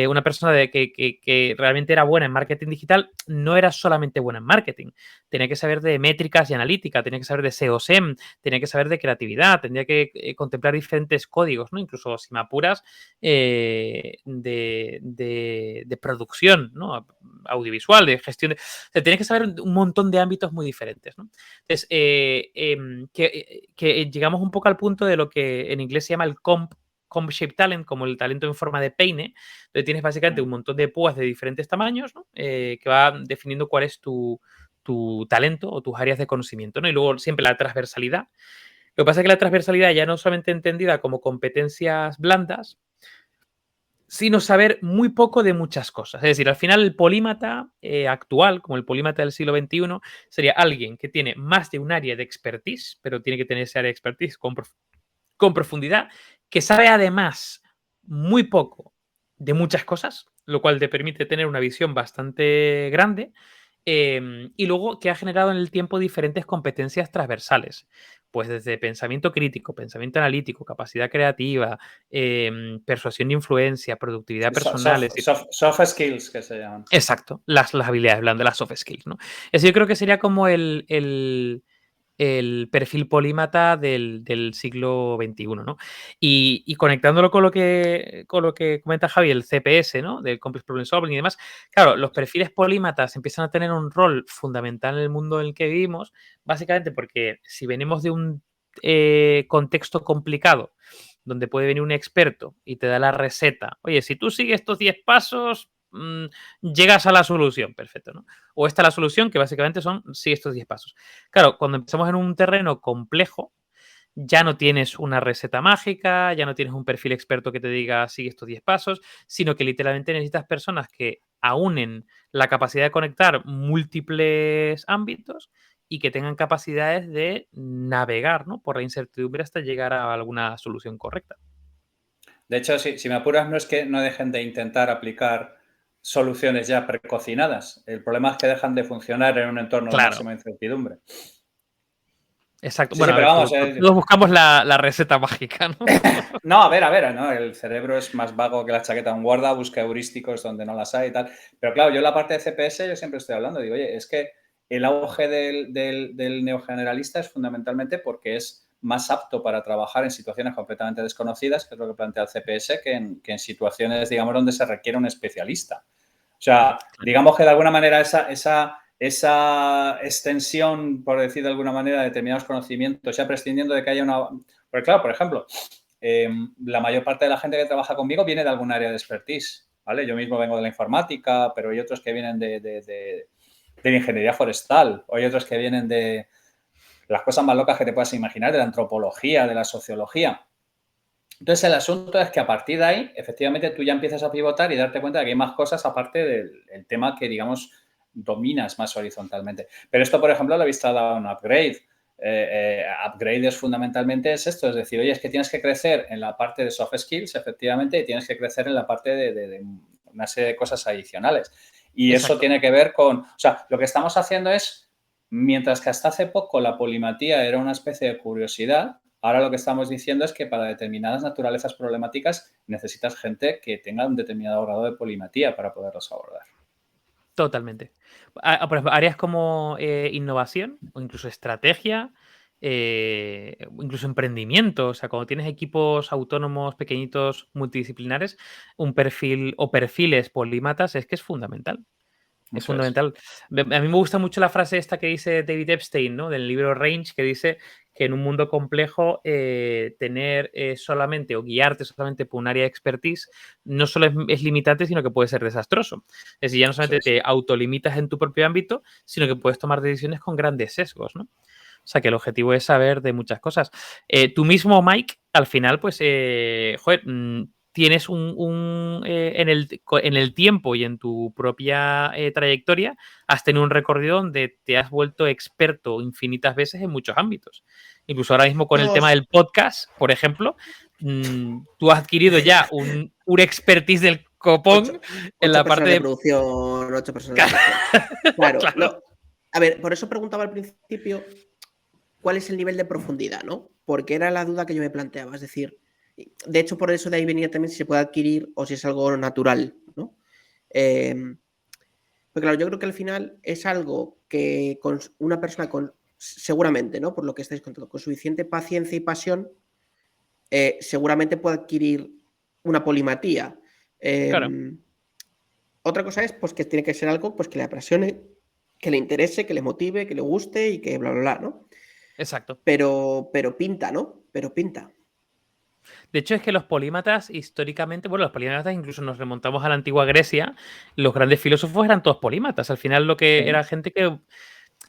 una persona que realmente era buena en marketing digital, no era solamente buena en marketing. Tenía que saber de métricas y analítica, tenía que saber de SEO-SEM, tenía que saber de creatividad, tenía que contemplar diferentes códigos, ¿no? Incluso, si me apuras, de producción, ¿no? Audiovisual, de gestión. O sea, tienes que saber un montón de ámbitos muy diferentes, ¿no? Entonces, que llegamos un poco al punto de lo que en inglés se llama el comp-shape talent, como el talento en forma de peine, donde tienes básicamente un montón de púas de diferentes tamaños, ¿no? Que va definiendo cuál es tu talento o tus áreas de conocimiento, ¿no? Y luego siempre la transversalidad. Lo que pasa es que la transversalidad ya no solamente entendida como competencias blandas, sino saber muy poco de muchas cosas. Es decir, al final el polímata actual, como el polímata del siglo XXI, sería alguien que tiene más de un área de expertise, pero tiene que tener ese área de expertise con profundidad, que sabe además muy poco de muchas cosas, lo cual te permite tener una visión bastante grande, y luego que ha generado en el tiempo diferentes competencias transversales, pues desde pensamiento crítico, pensamiento analítico, capacidad creativa, persuasión e influencia, productividad personal. Soft skills, que se llaman. Exacto, las habilidades blandas, las soft skills, ¿no? Eso yo creo que sería como el perfil polímata del siglo XXI, ¿no? Y conectándolo con lo que comenta Javi, el CPS, ¿no? Del Complex Problem Solving y demás. Claro, los perfiles polímatas empiezan a tener un rol fundamental en el mundo en el que vivimos, básicamente porque si venimos de un contexto complicado, donde puede venir un experto y te da la receta, oye, si tú sigues estos 10 pasos, llegas a la solución, perfecto, ¿no? O esta es la solución, que básicamente son sigue estos 10 pasos. Claro, cuando empezamos en un terreno complejo, ya no tienes una receta mágica, ya no tienes un perfil experto que te diga sigue estos 10 pasos, sino que literalmente necesitas personas que aúnen la capacidad de conectar múltiples ámbitos y que tengan capacidades de navegar, ¿no? Por la incertidumbre hasta llegar a alguna solución correcta. De hecho, si me apuras, no es que no dejen de intentar aplicar soluciones ya precocinadas. El problema es que dejan de funcionar en un entorno de máxima incertidumbre. Exacto. Sí, bueno, pero vamos, todos buscamos la receta mágica, ¿no? No, a ver, ¿no? El cerebro es más vago que la chaqueta de un guarda, busca heurísticos donde no las hay y tal. Pero claro, yo en la parte de CPS yo siempre estoy hablando, digo, oye, es que el auge del neogeneralista es fundamentalmente porque es más apto para trabajar en situaciones completamente desconocidas, que es lo que plantea el CPS, que en situaciones, digamos, donde se requiere un especialista. O sea, digamos que de alguna manera esa extensión, por decir de alguna manera, de determinados conocimientos, ya prescindiendo de que haya una... Porque claro, por ejemplo, la mayor parte de la gente que trabaja conmigo viene de algún área de expertise, ¿vale? Yo mismo vengo de la informática, pero hay otros que vienen de la ingeniería forestal, o hay otros que vienen de las cosas más locas que te puedas imaginar, de la antropología, de la sociología. Entonces, el asunto es que a partir de ahí, efectivamente, tú ya empiezas a pivotar y darte cuenta de que hay más cosas aparte del tema que, digamos, dominas más horizontalmente. Pero esto, por ejemplo, lo he visto dado un upgrade. Upgrade es fundamentalmente esto, es decir, oye, es que tienes que crecer en la parte de soft skills, efectivamente, y tienes que crecer en la parte de una serie de cosas adicionales. Y Exacto. Eso tiene que ver con, o sea, lo que estamos haciendo es, mientras que hasta hace poco la polimatía era una especie de curiosidad, ahora lo que estamos diciendo es que para determinadas naturalezas problemáticas necesitas gente que tenga un determinado grado de polimatía para poderlos abordar. Totalmente. Por ejemplo, áreas como innovación o incluso estrategia, incluso emprendimiento. O sea, cuando tienes equipos autónomos pequeñitos multidisciplinares, un perfil o perfiles polímatas es que es fundamental. Es fundamental. A mí me gusta mucho la frase esta que dice David Epstein, ¿no? Del libro Range, que dice que en un mundo complejo tener solamente o guiarte solamente por un área de expertise no solo es limitante, sino que puede ser desastroso. Es decir, ya no solamente te autolimitas en tu propio ámbito, sino que puedes tomar decisiones con grandes sesgos, ¿no? O sea, que el objetivo es saber de muchas cosas. Tú mismo, Mike, al final, pues, joder, tienes en el tiempo y en tu propia trayectoria, has tenido un recorrido donde te has vuelto experto infinitas veces en muchos ámbitos. Incluso ahora mismo con el tema del podcast, por ejemplo, tú has adquirido ya un expertise del copón en la parte de producción, 8 personas de producción. Claro. Claro. A ver, por eso preguntaba al principio cuál es el nivel de profundidad, ¿no? Porque era la duda que yo me planteaba. Es decir, de hecho, por eso de ahí venía también si se puede adquirir o si es algo natural, Porque claro, yo creo que al final es algo que con una persona seguramente, ¿no? Por lo que estáis contando, con suficiente paciencia y pasión, seguramente puede adquirir una polimatía. Claro, Otra cosa es pues que tiene que ser algo pues que le apasione, que le interese, que le motive, que le guste y que bla, bla, bla, ¿no? exacto. Pero pinta, ¿no? Pero pinta. De hecho, es que los polímatas históricamente, bueno, los polímatas incluso nos remontamos a la antigua Grecia, los grandes filósofos eran todos polímatas. Al final lo que era gente que...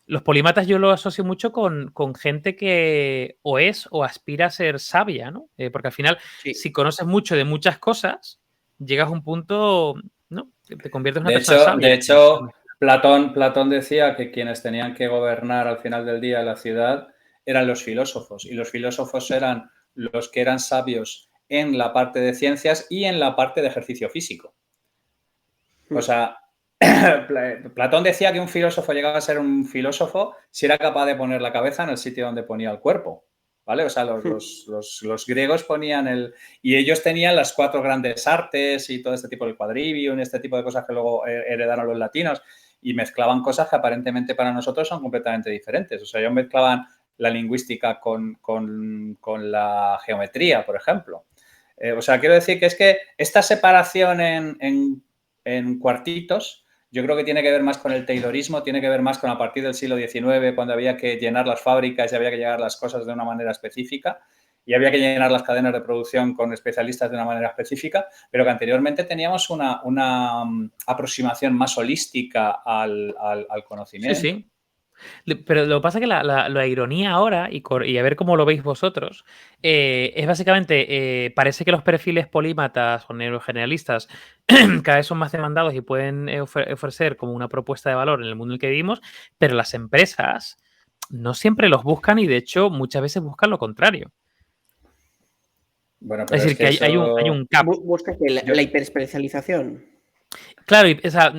Los polímatas yo lo asocio mucho con gente que o es o aspira a ser sabia, ¿no? Porque al final, Sí. si conoces mucho de muchas cosas, llegas a un punto, ¿no? Que te conviertes en una De persona hecho, sabia. Platón decía que quienes tenían que gobernar al final del día la ciudad eran los filósofos, y los filósofos eran los que eran sabios en la parte de ciencias y en la parte de ejercicio físico. O sea, Platón decía que un filósofo llegaba a ser un filósofo si era capaz de poner la cabeza en el sitio donde ponía el cuerpo, ¿vale? O sea, los griegos ponían y ellos tenían las 4 grandes artes y todo este tipo de quadrivium, este tipo de cosas que luego heredaron los latinos, y mezclaban cosas que aparentemente para nosotros son completamente diferentes. O sea, ellos mezclaban la lingüística con la geometría, por ejemplo. O sea, quiero decir que es que esta separación en cuartitos, yo creo que tiene que ver más con el taylorismo, tiene que ver más con a partir del siglo XIX, cuando había que llenar las fábricas y había que llegar las cosas de una manera específica, y había que llenar las cadenas de producción con especialistas de una manera específica, pero que anteriormente teníamos una aproximación más holística al conocimiento. Sí, sí. Pero lo que pasa es que la ironía ahora, y a ver cómo lo veis vosotros, es básicamente, parece que los perfiles polímatas o neurogeneralistas cada vez son más demandados y pueden ofrecer como una propuesta de valor en el mundo en el que vivimos, pero las empresas no siempre los buscan y de hecho muchas veces buscan lo contrario. Bueno, Es pero es decir, que que hay eso... un gap. Busca que la hiperespecialización. Claro, o sea,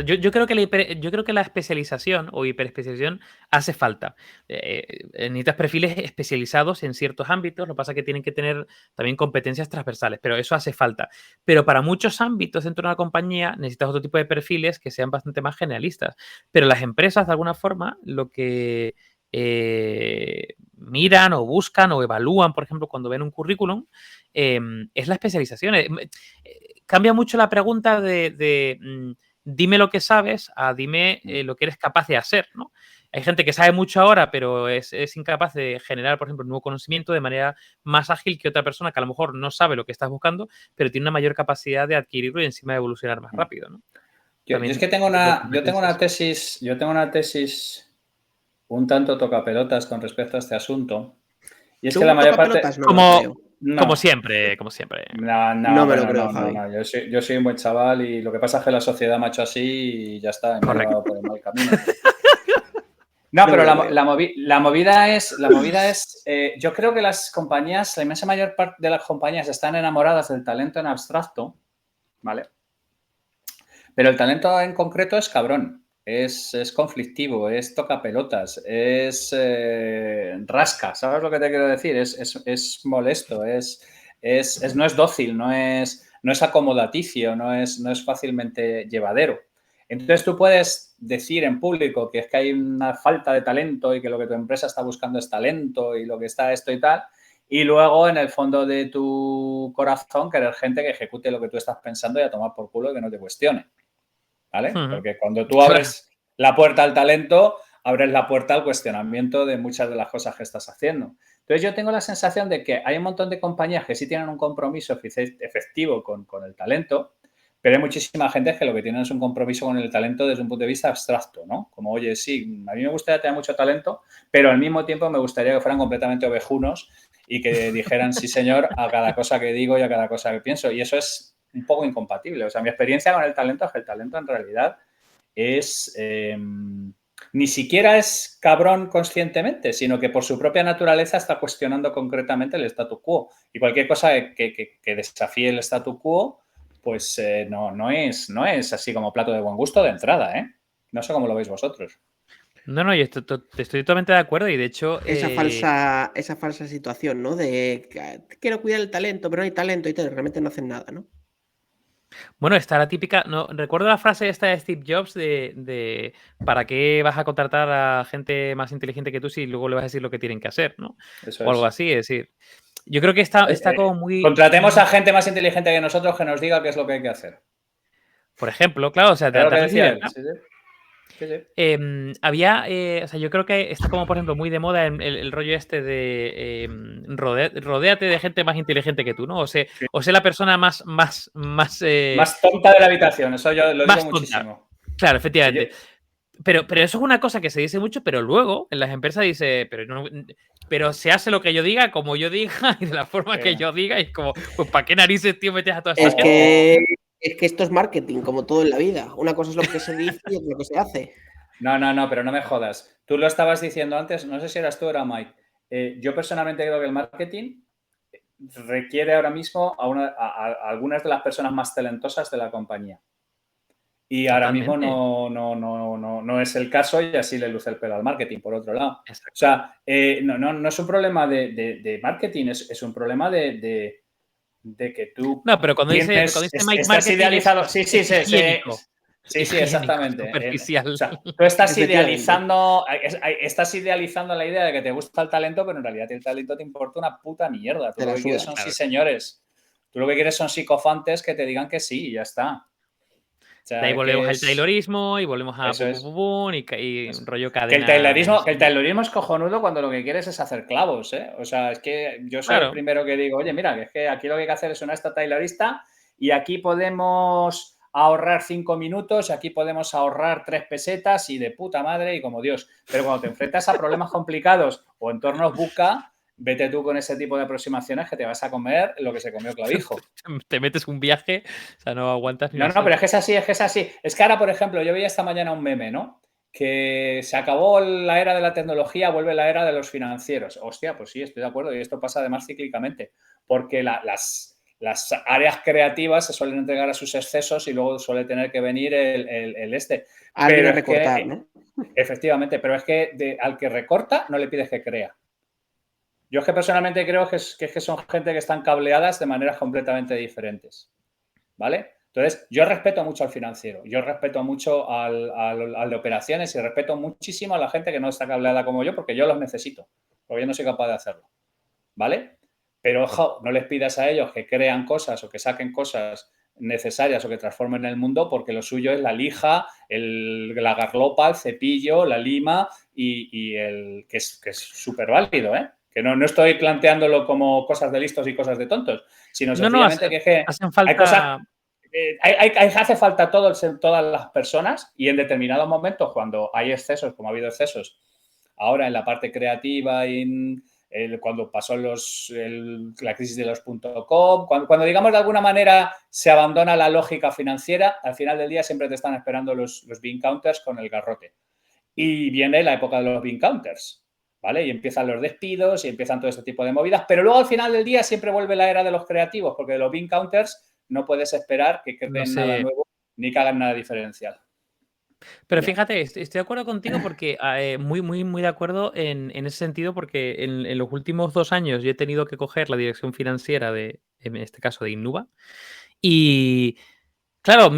yo creo que yo creo que la especialización o hiperespecialización hace falta. Necesitas perfiles especializados en ciertos ámbitos, lo que pasa es que tienen que tener también competencias transversales, pero eso hace falta. Pero para muchos ámbitos dentro de una compañía necesitas otro tipo de perfiles que sean bastante más generalistas. Pero las empresas, de alguna forma, lo que miran o buscan o evalúan, por ejemplo, cuando ven un currículum, es la especialización. Cambia mucho la pregunta de dime lo que sabes a dime lo que eres capaz de hacer, ¿no? Hay gente que sabe mucho ahora, pero es incapaz de generar, por ejemplo, un nuevo conocimiento de manera más ágil que otra persona que a lo mejor no sabe lo que estás buscando, pero tiene una mayor capacidad de adquirirlo y encima de evolucionar más rápido, ¿no? Yo es que tengo una tesis un tanto tocapelotas con respecto a este asunto. Y es que ¿Tú la mayor parte... tocapelotas? No me lo creo. Como siempre, como siempre. No me lo creo, Javi. Yo soy un buen chaval y lo que pasa es que la sociedad me ha hecho así y ya está, me ha llevado por el mal camino. No, pero la movida es, yo creo que las compañías, la inmensa mayor parte de las compañías están enamoradas del talento en abstracto, ¿vale? Pero el talento en concreto es cabrón, es conflictivo, es tocapelotas, es rasca, ¿sabes lo que te quiero decir? Es molesto, no es dócil, no es acomodaticio, no es fácilmente llevadero. Entonces tú puedes decir en público que es que hay una falta de talento y que lo que tu empresa está buscando es talento y lo que está esto y tal, y luego en el fondo de tu corazón querer gente que ejecute lo que tú estás pensando y a tomar por culo y que no te cuestione. ¿Vale? Porque cuando tú abres la puerta al talento, abres la puerta al cuestionamiento de muchas de las cosas que estás haciendo. Entonces yo tengo la sensación de que hay un montón de compañías que sí tienen un compromiso efectivo con el talento, pero hay muchísima gente que lo que tienen es un compromiso con el talento desde un punto de vista abstracto, ¿no? Como, oye, sí, a mí me gustaría tener mucho talento, pero al mismo tiempo me gustaría que fueran completamente ovejunos y que dijeran sí, señor, a cada cosa que digo y a cada cosa que pienso. Y eso es un poco incompatible. O sea, mi experiencia con el talento es que el talento en realidad es... ni siquiera es cabrón conscientemente, sino que por su propia naturaleza está cuestionando concretamente el statu quo. Y cualquier cosa que desafíe el statu quo, pues no es así como plato de buen gusto de entrada, ¿eh? No sé cómo lo veis vosotros. No, yo estoy totalmente de acuerdo y de hecho... Esa falsa situación, ¿no? De que quiero cuidar el talento, pero no hay talento y tal, realmente no hacen nada, ¿no? Bueno, está la típica. No, recuerdo la frase esta de Steve Jobs de ¿para qué vas a contratar a gente más inteligente que tú si luego le vas a decir lo que tienen que hacer, ¿no? Eso O algo es. así. Es decir, yo creo que está como muy. Contratemos a gente más inteligente que nosotros que nos diga qué es lo que hay que hacer. Por ejemplo, claro, o sea, Era lo que darles decía él. libertad. Sí, sí. Sí, sí. Había, o sea, yo creo que está como, por ejemplo, muy de moda el rollo este de rodéate de gente más inteligente que tú, ¿no? Sí. O sé la persona más Más tonta de la habitación, eso yo lo digo más tonta. muchísimo. Claro, Sí, efectivamente. Pero eso es una cosa que se dice mucho, pero luego en las empresas dice, pero se hace lo que yo diga, como yo diga, y de la forma que yo diga, y es como, pues ¿para qué narices, tío, metes a toda esta gente? Es que esto es marketing, como todo en la vida. Una cosa es lo que se dice y otra lo que se hace. No, pero no me jodas. Tú lo estabas diciendo antes, no sé si eras tú o era Mike. Yo personalmente creo que el marketing requiere ahora mismo a algunas de las personas más talentosas de la compañía. Y ahora mismo Totalmente. no es el caso y así le luce el pelo al marketing, por otro lado. Exacto. O sea, no es un problema de marketing, es un problema de que tú No, pero cuando dice Mike estás Marketing idealizado. es Sí, higiénico. sí, Higiénico, exactamente. O superficial. sea, tú estás Efectivamente. idealizando la idea de que te gusta el talento, pero en realidad el talento te importa una puta mierda. Tú Te lo la que quieres suda. son Claro. sí señores. Tú lo que quieres son psicofantes que te digan que sí y ya está. O De ahí sea, volvemos que al es... Taylorismo y volvemos a Eso es. y rollo Que el cadena. taylorismo es cojonudo cuando lo que quieres es hacer clavos, ¿eh? O sea, es que yo soy el Claro. primero que digo, oye, mira, que es que aquí lo que hay que hacer es una esta taylorista y aquí podemos ahorrar 5 minutos y aquí podemos ahorrar 3 pesetas y de puta madre y como Dios. Pero cuando te enfrentas a problemas complicados o entornos buca, vete tú con ese tipo de aproximaciones que te vas a comer lo que se comió Clavijo. Te metes un viaje, o sea, no aguantas ni No, una pero es siesta. que es así, es que es así. Es que ahora, por ejemplo, yo veía esta mañana un meme, ¿no? Que se acabó la era de la tecnología, vuelve la era de los financieros. Hostia, pues sí, estoy de acuerdo. Y esto pasa además cíclicamente, porque las áreas creativas se suelen entregar a sus excesos y luego suele tener que venir el este. Alguien Pero a es recortar, que, ¿no? efectivamente, pero es que al que recorta no le pides que crea. Yo es que personalmente creo que son gente que están cableadas de maneras completamente diferentes. ¿Vale? Entonces, yo respeto mucho al financiero, yo respeto mucho al de operaciones y respeto muchísimo a la gente que no está cableada como yo porque yo los necesito, porque yo no soy capaz de hacerlo, ¿vale? Pero, ojo, no les pidas a ellos que crean cosas o que saquen cosas necesarias o que transformen el mundo porque lo suyo es la lija, la garlopa, el cepillo, la lima y el que es súper válido, ¿eh? Que no estoy planteándolo como cosas de listos y cosas de tontos, sino No, sencillamente que es que hacen hay cosas, falta. hace falta todas las personas y en determinados momentos cuando hay excesos, como ha habido excesos ahora en la parte creativa y cuando pasó la crisis de los .com, cuando digamos de alguna manera se abandona la lógica financiera, al final del día siempre te están esperando los bean counters con el garrote. Y viene la época de los bean counters, ¿vale? Y empiezan los despidos y empiezan todo este tipo de movidas, pero luego al final del día siempre vuelve la era de los creativos, porque de los bean counters no puedes esperar que No creen nada sé. nuevo ni que hagan nada diferencial. Pero Ya. fíjate, estoy de acuerdo contigo porque muy de acuerdo en ese sentido, porque en los últimos 2 años yo he tenido que coger la dirección financiera en este caso, de Innuba. Y claro,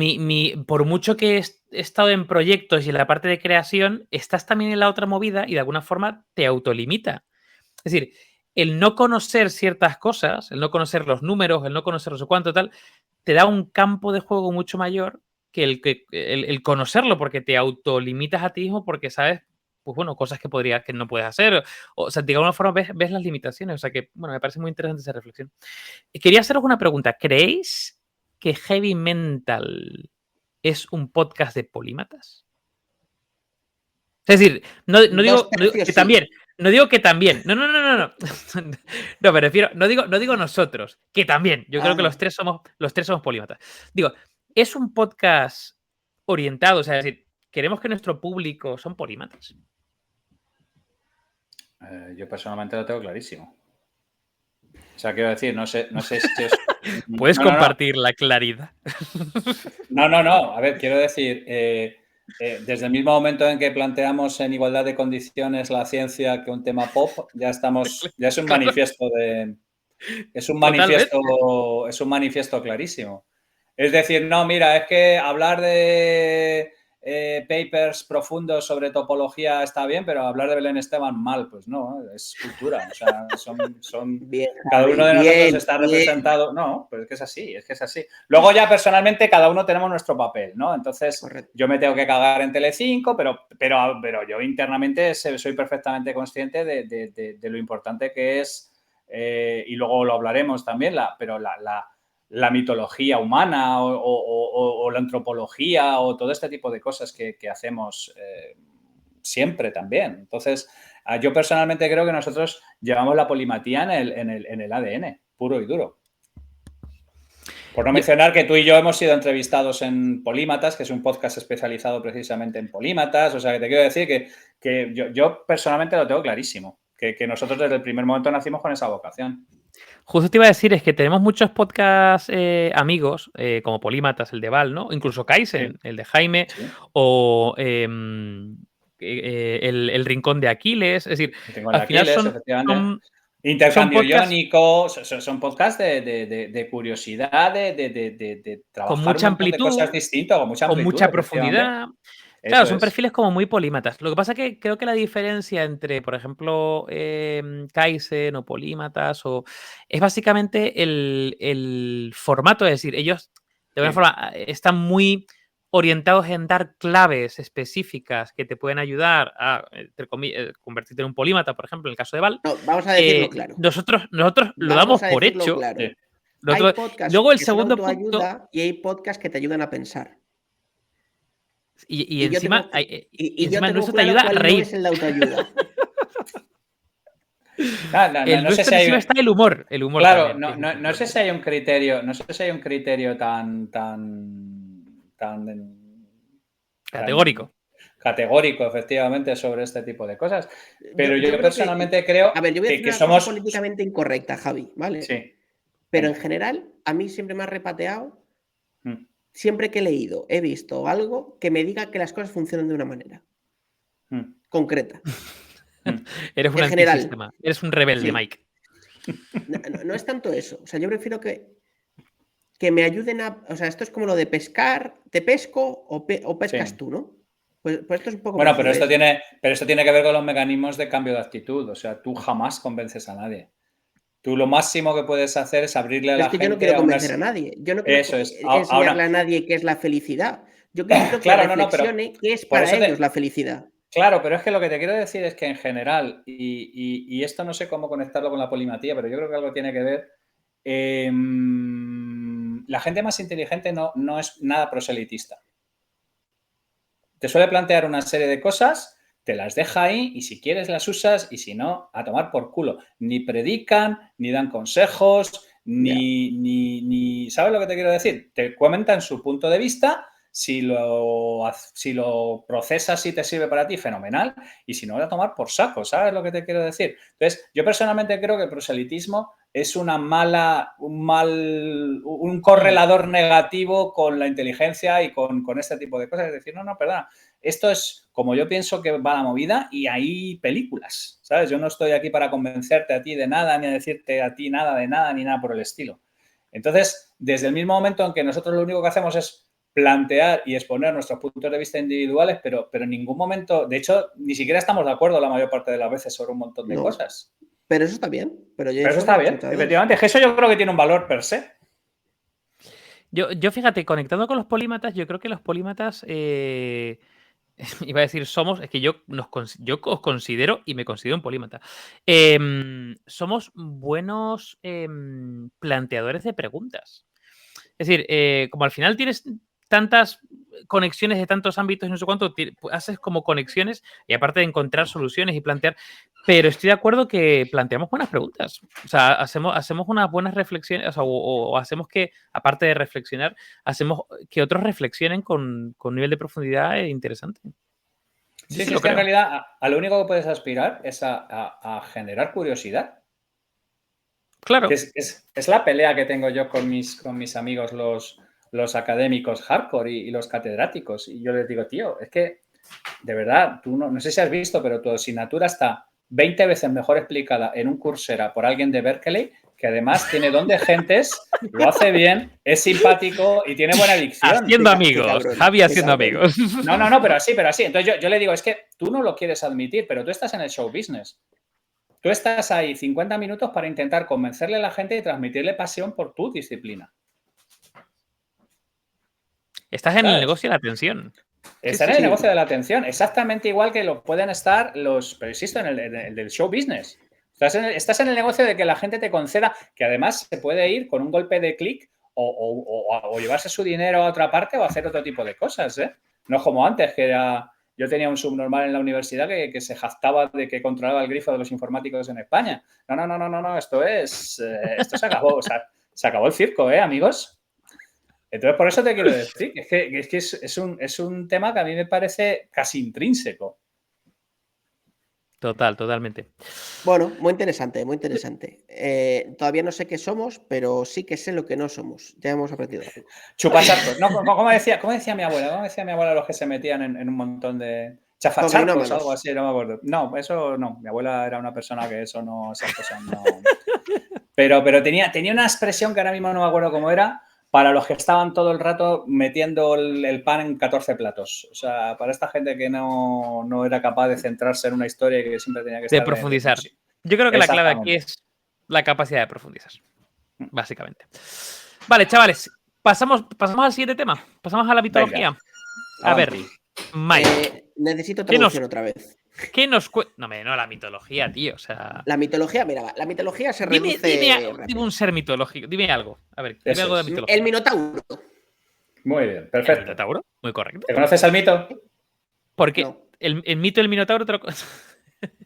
por mucho que he estado en proyectos y en la parte de creación, estás también en la otra movida y de alguna forma te autolimita. Es decir, el no conocer ciertas cosas, el no conocer los números, el no conocer no sé cuánto, tal, te da un campo de juego mucho mayor que el conocerlo, porque te autolimitas a ti mismo porque sabes, pues bueno, cosas que no puedes hacer. O sea, de alguna forma ves las limitaciones. O sea que, bueno, me parece muy interesante esa reflexión. Quería haceros una pregunta. ¿Creéis que Heavy Mental es un podcast de polímatas? Es decir, no Dos digo tercios que sí. también, no digo que también. No. No, me refiero, no digo nosotros, que también. Yo creo que Ah, los tres somos polímatas. Digo, es un podcast orientado, o sea, es decir, queremos que nuestro público son polímatas. Yo personalmente lo tengo clarísimo. O sea, quiero decir, no sé si es... ¿Puedes No. compartir la claridad? No. A ver, quiero decir, desde el mismo momento en que planteamos en igualdad de condiciones la ciencia que un tema pop, ya es un Claro, manifiesto es un totalmente. manifiesto clarísimo. Es decir, no, mira, es que hablar de papers profundos sobre topología está bien, pero hablar de Belén Esteban mal, pues no, es cultura. O sea, Bien, cada Javi, uno de nosotros bien, está bien. representado. No, pero es que es así, es que es así. Luego ya personalmente cada uno tenemos nuestro papel, ¿no? Entonces Correcto. yo me tengo que cagar en Telecinco, pero yo internamente soy perfectamente consciente de lo importante que es, y luego lo hablaremos también, pero la mitología humana o la antropología o todo este tipo de cosas que hacemos siempre también. Entonces, yo personalmente creo que nosotros llevamos la polimatía en el ADN, puro y duro. Por no mencionar que tú y yo hemos sido entrevistados en Polímatas, que es un podcast especializado precisamente en polímatas. O sea, que te quiero decir que yo personalmente lo tengo clarísimo, que nosotros desde el primer momento nacimos con esa vocación. Justo te iba a decir, es que tenemos muchos podcasts amigos, como Polímatas, el de Val, ¿no? Incluso Kaizen, el de Jaime, o el Rincón de Aquiles. Es decir, Tengo el al de final Aquiles, son efectivamente. Intercambio podcasts iónico, son podcasts de curiosidad, de con trabajar un mucha montón de cosas amplitud, distintas, con mucha con amplitud, mucha efectivamente. profundidad. Claro, Eso son es. perfiles como muy polímatas. Lo que pasa que creo que la diferencia entre, por ejemplo, Kaizen o Polímatas es básicamente el formato. Es decir, ellos de alguna forma están muy orientados en dar claves específicas que te pueden ayudar a convertirte en un polímata, por ejemplo, en el caso de Val. No, vamos a decirlo claro. Nosotros lo damos Vamos a por decirlo hecho. claro. Hay Nosotros, podcasts luego el que son segundo punto, autoayuda y hay podcasts que te ayudan a pensar. y Y yo encima, tengo, y yo encima el tengo nuestro te claro ayuda a cuál no es reír. el de autoayuda. El No sé si nuestro encima hay. está el humor Claro, también, que es muy no sé importante. si hay un criterio, no sé si hay un criterio tan Categórico. categórico, efectivamente, sobre este tipo de cosas. Pero Yo yo creo que, personalmente creo a ver, yo voy a decir que una cosa somos. políticamente incorrecta, Javi, ¿vale? Sí, Pero en venga. general, a mí siempre me ha repateado, Mm, siempre que he leído, he visto algo que me diga que las cosas funcionan de una manera mm, concreta. mm. Eres un En general, antisistema. Eres un rebelde, sí. Mike. No es tanto eso. O sea, yo prefiero que me ayuden a. O sea, esto es como lo de pescar, te pesco o pescas Sí. tú, ¿no? Pues esto es un poco Bueno, parecido a eso. pero esto tiene que ver con los mecanismos de cambio de actitud. O sea, tú jamás convences a nadie. Tú lo máximo que puedes hacer es abrirle a Pero la es que yo no gente quiero a convencer a unas. nadie. Yo no quiero Eso es. enseñarle a nadie qué es la felicidad. Yo quiero que Claro, no, pero reflexione qué es por para eso ellos la felicidad. Claro, pero es que lo que te quiero decir es que en general, y esto no sé cómo conectarlo con la polimatía, pero yo creo que algo tiene que ver. La gente más inteligente no es nada proselitista. Te suele plantear una serie de cosas, te las deja ahí y si quieres las usas y si no, a tomar por culo. Ni predican, ni dan consejos, Ya. ni ¿sabes lo que te quiero decir? Te comentan su punto de vista, si lo procesas y te sirve para ti, fenomenal, y si no, a tomar por saco, ¿sabes lo que te quiero decir? Entonces, yo personalmente creo que el proselitismo es un correlador negativo con la inteligencia y con este tipo de cosas. Es decir, no, perdona, esto es como yo pienso que va la movida y hay películas, ¿sabes? Yo no estoy aquí para convencerte a ti de nada, ni a decirte a ti nada de nada, ni nada por el estilo. Entonces, desde el mismo momento en que nosotros lo único que hacemos es plantear y exponer nuestros puntos de vista individuales, pero en ningún momento, de hecho, ni siquiera estamos de acuerdo la mayor parte de las veces sobre un montón de cosas. Pero eso está bien. Pero yo Pero eso eso lo está he hecho bien, muchas veces. efectivamente. Eso yo creo que tiene un valor per se. Yo fíjate, conectando con los polímatas, yo creo que los polímatas, iba a decir somos, es que yo os considero y me considero un polímata. Somos buenos planteadores de preguntas. Es decir, como al final tienes tantas conexiones de tantos ámbitos y no sé cuánto, haces como conexiones y aparte de encontrar soluciones y plantear, pero estoy de acuerdo que planteamos buenas preguntas. O sea, hacemos unas buenas reflexiones, o sea, o hacemos que, aparte de reflexionar, hacemos que otros reflexionen con un nivel de profundidad interesante. Yo Sí, sí es lo que en creo. realidad a lo único que puedes aspirar es a generar curiosidad. Claro. Que es la pelea que tengo yo con mis amigos, los académicos hardcore y los catedráticos. Y yo les digo, tío, es que de verdad, tú no sé si has visto, pero tu asignatura está 20 veces mejor explicada en un Coursera por alguien de Berkeley que además tiene don de gentes, lo hace bien, es simpático y tiene buena dicción. Haciendo amigos, Javi haciendo amigos. No, pero así. Entonces yo le digo, es que tú no lo quieres admitir, pero tú estás en el show business. Tú estás ahí 50 minutos para intentar convencerle a la gente y transmitirle pasión por tu disciplina. Estás en ¿Sabes? el negocio de la atención. Están en el negocio de la atención, exactamente igual que lo pueden estar los, pero insisto, en el del show business. Estás en el negocio de que la gente te conceda, que además se puede ir con un golpe de clic o llevarse su dinero a otra parte o hacer otro tipo de cosas, ¿eh? No es como antes, que era... Yo tenía un subnormal en la universidad que se jactaba de que controlaba el grifo de los informáticos en España. No, esto se acabó, o sea, se acabó el circo, amigos. Entonces, por eso te quiero decir que es un tema que a mí me parece casi intrínseco. Totalmente. Bueno, muy interesante, muy interesante. Todavía no sé qué somos, pero sí que sé lo que no somos. Ya hemos aprendido algo. Chupacharcos. No, ¿cómo decía mi abuela? ¿Cómo decía mi abuela los que se metían en un montón de chafacharcos o algo así? No me acuerdo. No, eso no. Mi abuela era una persona que eso no, esas cosas no. Pero tenía una expresión que ahora mismo no me acuerdo cómo era, para los que estaban todo el rato metiendo el pan en 14 platos. O sea, para esta gente que no era capaz de centrarse en una historia y que siempre tenía que estar... De profundizar. Yo creo que la clave aquí es la capacidad de profundizar, básicamente. Vale, chavales, pasamos al siguiente tema. Pasamos a la mitología. Venga. A ver, Mike. Necesito traducción otra vez. ¿Qué nos cuenta? No, la mitología, tío. O sea... La mitología, mira, la mitología se reduce... Dime un ser mitológico. Dime algo. A ver, dime algo de mitología. El Minotauro. Muy bien, perfecto. ¿El Minotauro? Muy correcto. ¿Te conoces al mito? Porque no. el mito del Minotauro te lo...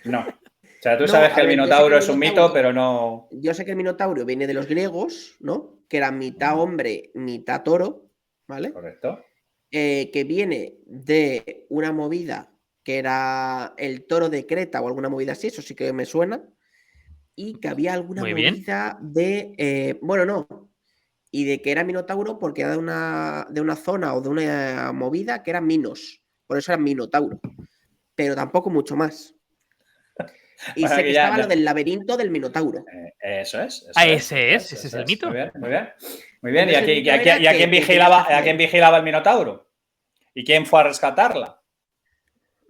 No. O sea, tú sabes que el Minotauro es un mito, pero no... Yo sé que el Minotauro viene de los griegos, ¿no? Que era mitad hombre, mitad toro, ¿vale? Correcto. Que viene de una movida que era el toro de Creta o alguna movida así, eso sí que me suena, y que había alguna movida de... bueno, no, y de que era Minotauro porque era de una zona o de una movida que era Minos, por eso era Minotauro, pero tampoco mucho más. Y bueno, sé que estaba lo del laberinto del Minotauro. Eso es. Ese es el mito. Muy bien. ¿Y a quién vigilaba el Minotauro? ¿Y quién fue a rescatarla?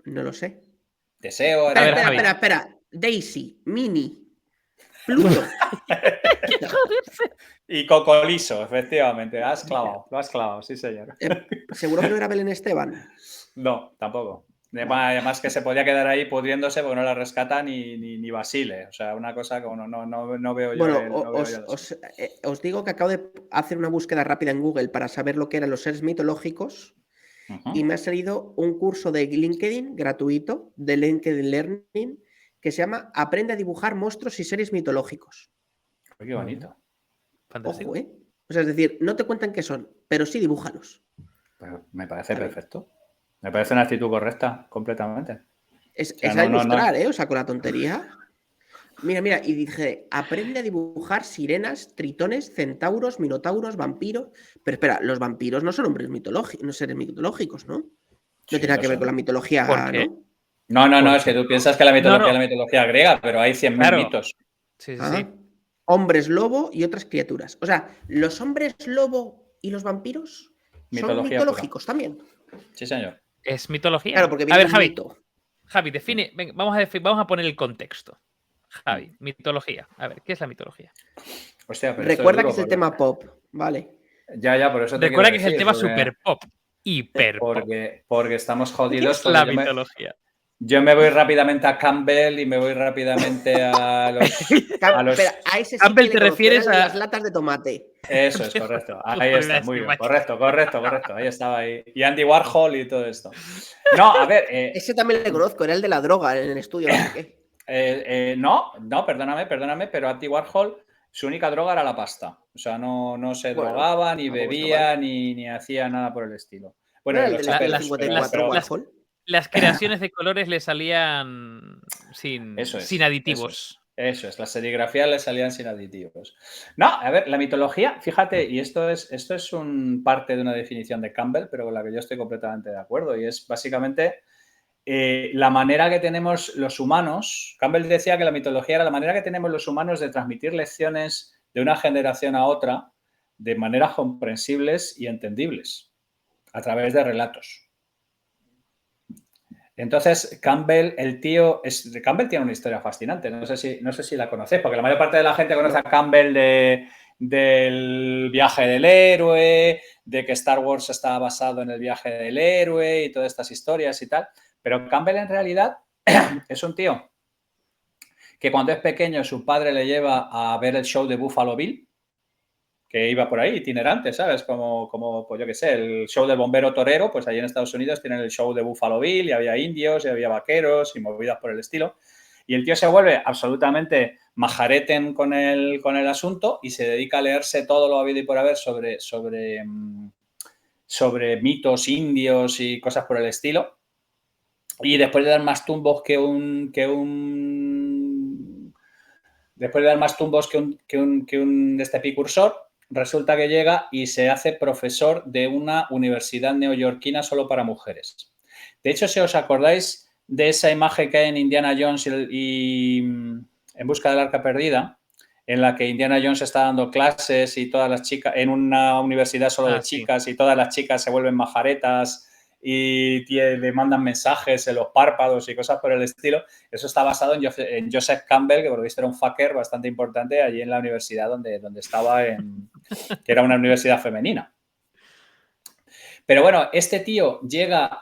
No lo sé. Teseo. Espera. Daisy, Minnie, Pluto. Y Cocoliso, efectivamente. Lo has clavado, sí, señor. ¿Seguro que no era Belén Esteban? No, tampoco. Además que se podía quedar ahí pudriéndose porque no la rescata ni Basile. O sea, una cosa que no veo yo. Bueno, os digo que acabo de hacer una búsqueda rápida en Google para saber lo que eran los seres mitológicos. Y me ha salido un curso de LinkedIn gratuito, de LinkedIn Learning, que se llama Aprende a dibujar monstruos y seres mitológicos. Qué bonito. Fantástico. Ojo, O sea, es decir, no te cuentan qué son, pero sí dibújalos. Pero me parece perfecto. Me parece una actitud correcta, completamente. Es a ilustrar, O sea, con la tontería. Mira, y dije, aprende a dibujar sirenas, tritones, centauros, minotauros, vampiros. Pero espera, los vampiros no son hombres mitológicos, no seres mitológicos, ¿no? No tiene nada que ver con la mitología, ¿no? No, es que tú piensas que la mitología es la mitología griega, pero hay 100.000 mitos. Sí. Hombres lobo y otras criaturas. O sea, los hombres lobo y los vampiros son mitológicos también. Sí, señor. Es mitología. Claro, porque a ver, Javi, Mm. define. Venga, vamos a poner el contexto. Javi, mitología. A ver, ¿qué es la mitología? Hostia, pero recuerda que es el tema pop, ¿vale? Ya, por eso te recuerda que es el tema super pop. Hiper pop. Porque estamos jodidos. ¿Qué es la mitología? Yo me voy rápidamente a Campbell y me voy rápidamente a los... Espera, a ese sí Campbell te refieres a las latas de tomate. Eso es, correcto. Ahí está, muy bien. Correcto. Ahí estaba ahí. Y Andy Warhol y todo esto. No, a ver... Ese también le conozco, era el de la droga en el estudio, no sé qué. No, perdóname, pero Andy Warhol, su única droga era la pasta. O sea, no se drogaba, ni bebía, ni hacía nada por el estilo. Bueno, ¿no era el del 54 Warhol? Las creaciones de colores le salían sin aditivos. Eso es, las serigrafías le salían sin aditivos. No, a ver, la mitología, fíjate, y esto es un parte de una definición de Campbell, pero con la que yo estoy completamente de acuerdo, y es básicamente la manera que tenemos los humanos. Campbell decía que la mitología era la manera que tenemos los humanos de transmitir lecciones de una generación a otra de maneras comprensibles y entendibles, a través de relatos. Entonces, Campbell, Campbell tiene una historia fascinante. No sé si la conocéis, porque la mayor parte de la gente conoce a Campbell del viaje del héroe, de que Star Wars está basado en el viaje del héroe y todas estas historias y tal. Pero Campbell en realidad es un tío que cuando es pequeño su padre le lleva a ver el show de Buffalo Bill, que iba por ahí, itinerante, ¿sabes? Como pues yo qué sé, el show del bombero torero, pues allí en Estados Unidos tienen el show de Buffalo Bill y había indios y había vaqueros y movidas por el estilo. Y el tío se vuelve absolutamente majareten con el asunto y se dedica a leerse todo lo habido y por haber sobre mitos indios y cosas por el estilo. Y después de dar más tumbos que un precursor, resulta que llega y se hace profesor de una universidad neoyorquina solo para mujeres. De hecho, si os acordáis de esa imagen que hay en Indiana Jones y En busca del arca perdida, en la que Indiana Jones está dando clases y todas las chicas, en una universidad solo de chicas, y todas las chicas se vuelven majaretas y le mandan mensajes en los párpados y cosas por el estilo. Eso está basado en Joseph Campbell, que por lo visto era un fucker bastante importante allí en la universidad donde estaba, que era una universidad femenina. Pero bueno, este tío llega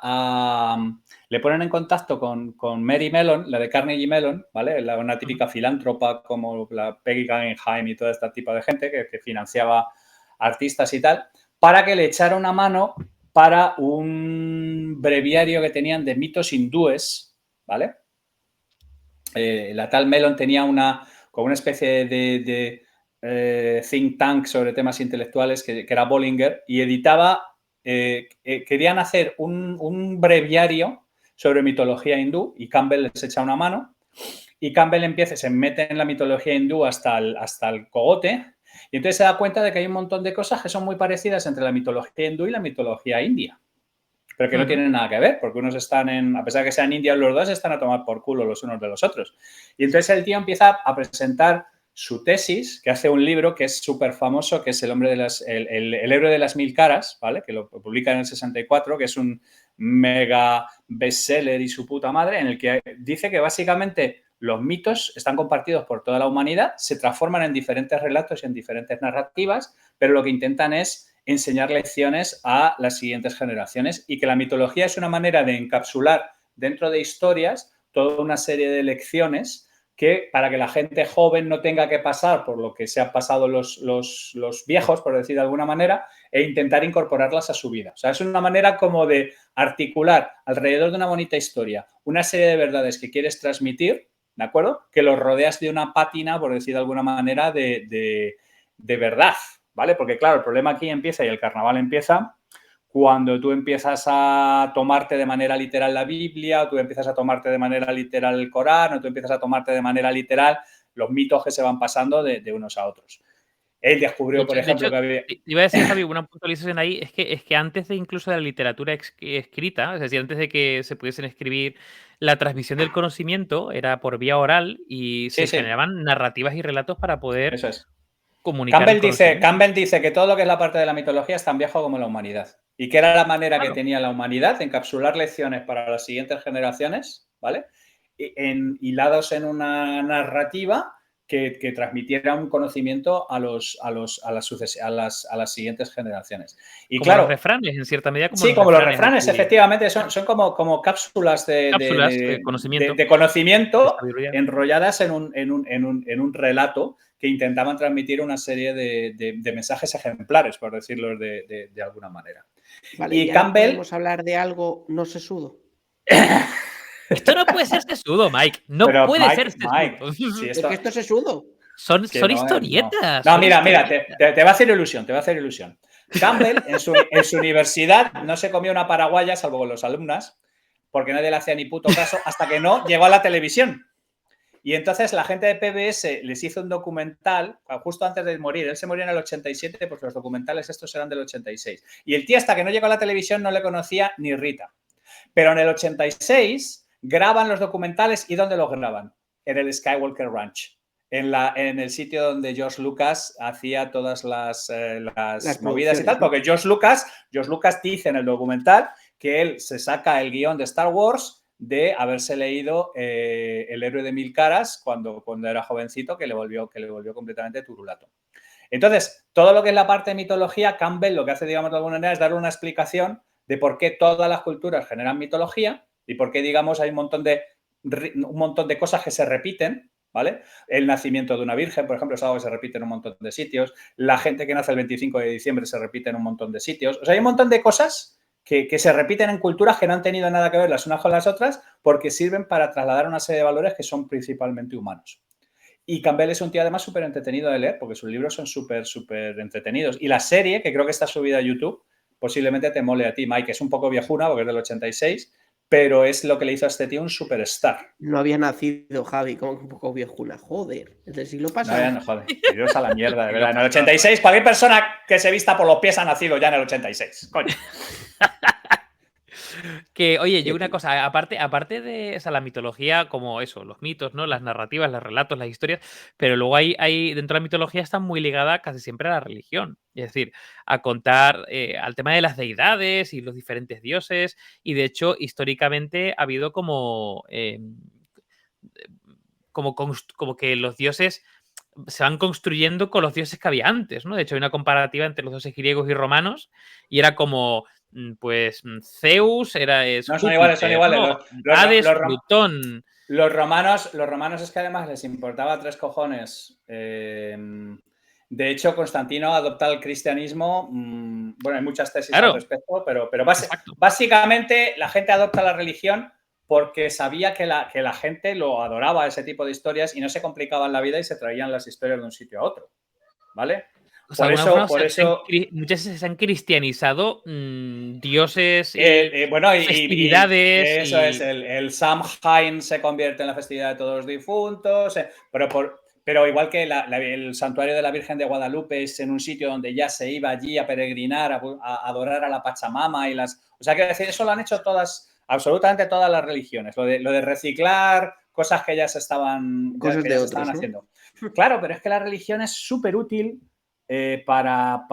le ponen en contacto con Mary Mellon, la de Carnegie Mellon, ¿vale? Una típica filántropa como la Peggy Guggenheim y todo este tipo de gente que financiaba artistas y tal, para que le echara una mano para un breviario que tenían de mitos hindúes, ¿vale? La tal Mellon tenía como una especie de think tank sobre temas intelectuales que era Bollinger, y editaba, querían hacer un breviario sobre mitología hindú, y Campbell les echa una mano, y Campbell se mete en la mitología hindú hasta el cogote, y entonces se da cuenta de que hay un montón de cosas que son muy parecidas entre la mitología hindú y la mitología india, pero que no tienen nada que ver, porque unos están a pesar de que sean indios los dos, están a tomar por culo los unos de los otros. Y entonces el tío empieza a presentar su tesis, que hace un libro que es súper famoso, que es el héroe de las mil caras, ¿vale? Que lo publica en el 64, que es un mega bestseller y su puta madre, en el que dice que básicamente los mitos están compartidos por toda la humanidad, se transforman en diferentes relatos y en diferentes narrativas, pero lo que intentan es enseñar lecciones a las siguientes generaciones, y que la mitología es una manera de encapsular dentro de historias toda una serie de lecciones que, para que la gente joven no tenga que pasar por lo que se han pasado los viejos, por decir de alguna manera, e intentar incorporarlas a su vida. O sea, es una manera como de articular alrededor de una bonita historia una serie de verdades que quieres transmitir, ¿de acuerdo? Que los rodeas de una pátina, por decir de alguna manera, de verdad, ¿vale? Porque, claro, el problema aquí empieza, y el carnaval empieza, cuando tú empiezas a tomarte de manera literal la Biblia, o tú empiezas a tomarte de manera literal el Corán, o tú empiezas a tomarte de manera literal los mitos que se van pasando de unos a otros. Él descubrió, por ejemplo, que había... Iba a decir, Javi, una puntualización ahí, es que antes de incluso de la literatura escrita, es decir, antes de que se pudiesen escribir, la transmisión del conocimiento era por vía oral y se generaban narrativas y relatos para poder comunicar. Campbell dice que todo lo que es la parte de la mitología es tan viejo como la humanidad, y que era la manera que tenía la humanidad de encapsular lecciones para las siguientes generaciones, ¿vale? Hilados en una narrativa que transmitiera un conocimiento a las siguientes generaciones. Y como claro, los refranes, en cierta medida. Como los refranes, efectivamente, son como cápsulas de conocimiento enrolladas en un relato que intentaban transmitir una serie de mensajes ejemplares, por decirlo de alguna manera. Vale, y Campbell... ¿Podemos hablar de algo no sesudo? Esto no puede ser sesudo, Mike. No puede ser sesudo. Si esto... Es que esto es sesudo. Son historietas. No, mira, te va a hacer ilusión, Campbell en su universidad no se comió una paraguaya, salvo con los alumnas, porque nadie le hacía ni puto caso, hasta que no llegó a la televisión. Y entonces la gente de PBS les hizo un documental justo antes de morir. Él se murió en el 87, pues los documentales estos eran del 86. Y el tío, hasta que no llegó a la televisión, no le conocía ni Rita. Pero en el 86 graban los documentales. ¿Y dónde los graban? En el Skywalker Ranch, en el sitio donde George Lucas hacía todas las movidas y producciones, tal, ¿no? porque George Lucas dice en el documental que él se saca el guión de Star Wars de haberse leído El héroe de mil caras cuando era jovencito, que le volvió completamente turulato. Entonces, todo lo que es la parte de mitología, Campbell lo que hace, digamos, de alguna manera es dar una explicación de por qué todas las culturas generan mitología y por qué, digamos, hay un montón de cosas que se repiten, ¿vale? El nacimiento de una virgen, por ejemplo, es algo que se repite en un montón de sitios. La gente que nace el 25 de diciembre se repite en un montón de sitios. O sea, hay un montón de cosas que se repiten en culturas que no han tenido nada que ver las unas con las otras porque sirven para trasladar una serie de valores que son principalmente humanos. Y Campbell es un tío además súper entretenido de leer porque sus libros son súper entretenidos. Y la serie, que creo que está subida a YouTube, posiblemente te mole a ti, Mike. Es un poco viejuna porque es del 86, pero es lo que le hizo a este tío un superstar. No había nacido, Javi, como un poco viejuna. Joder, es del siglo pasado. No, joder, Dios a la mierda, de verdad. En el 86, cualquier persona que se vista por los pies ha nacido ya en el 86. Coño. Que, oye, yo una cosa, aparte de, o sea, la mitología, como eso, los mitos, ¿no? Las narrativas, los relatos, las historias, pero luego hay dentro de la mitología está muy ligada casi siempre a la religión. Es decir, a contar al tema de las deidades y los diferentes dioses. Y de hecho, históricamente ha habido como que los dioses se van construyendo con los dioses que había antes, ¿no? De hecho, hay una comparativa entre los dioses griegos y romanos y era como, pues, Zeus es No, Júpiter, son iguales. ¿no? Hades, Plutón. Los romanos es que además les importaba tres cojones. De hecho, Constantino adopta el cristianismo. Bueno, hay muchas tesis al respecto, pero básicamente la gente adopta la religión porque sabía que la gente lo adoraba, ese tipo de historias, y no se complicaban la vida y se traían las historias de un sitio a otro, ¿vale? O sea, por eso muchas veces se han cristianizado dioses y festividades. Eso es, el Samhain se convierte en la festividad de todos los difuntos, pero igual que el santuario de la Virgen de Guadalupe es en un sitio donde ya se iba allí a peregrinar, a adorar a la Pachamama o sea, quiero decir, eso lo han hecho absolutamente todas las religiones, lo de reciclar cosas que ya se estaban haciendo. Claro, pero es que la religión es súper útil para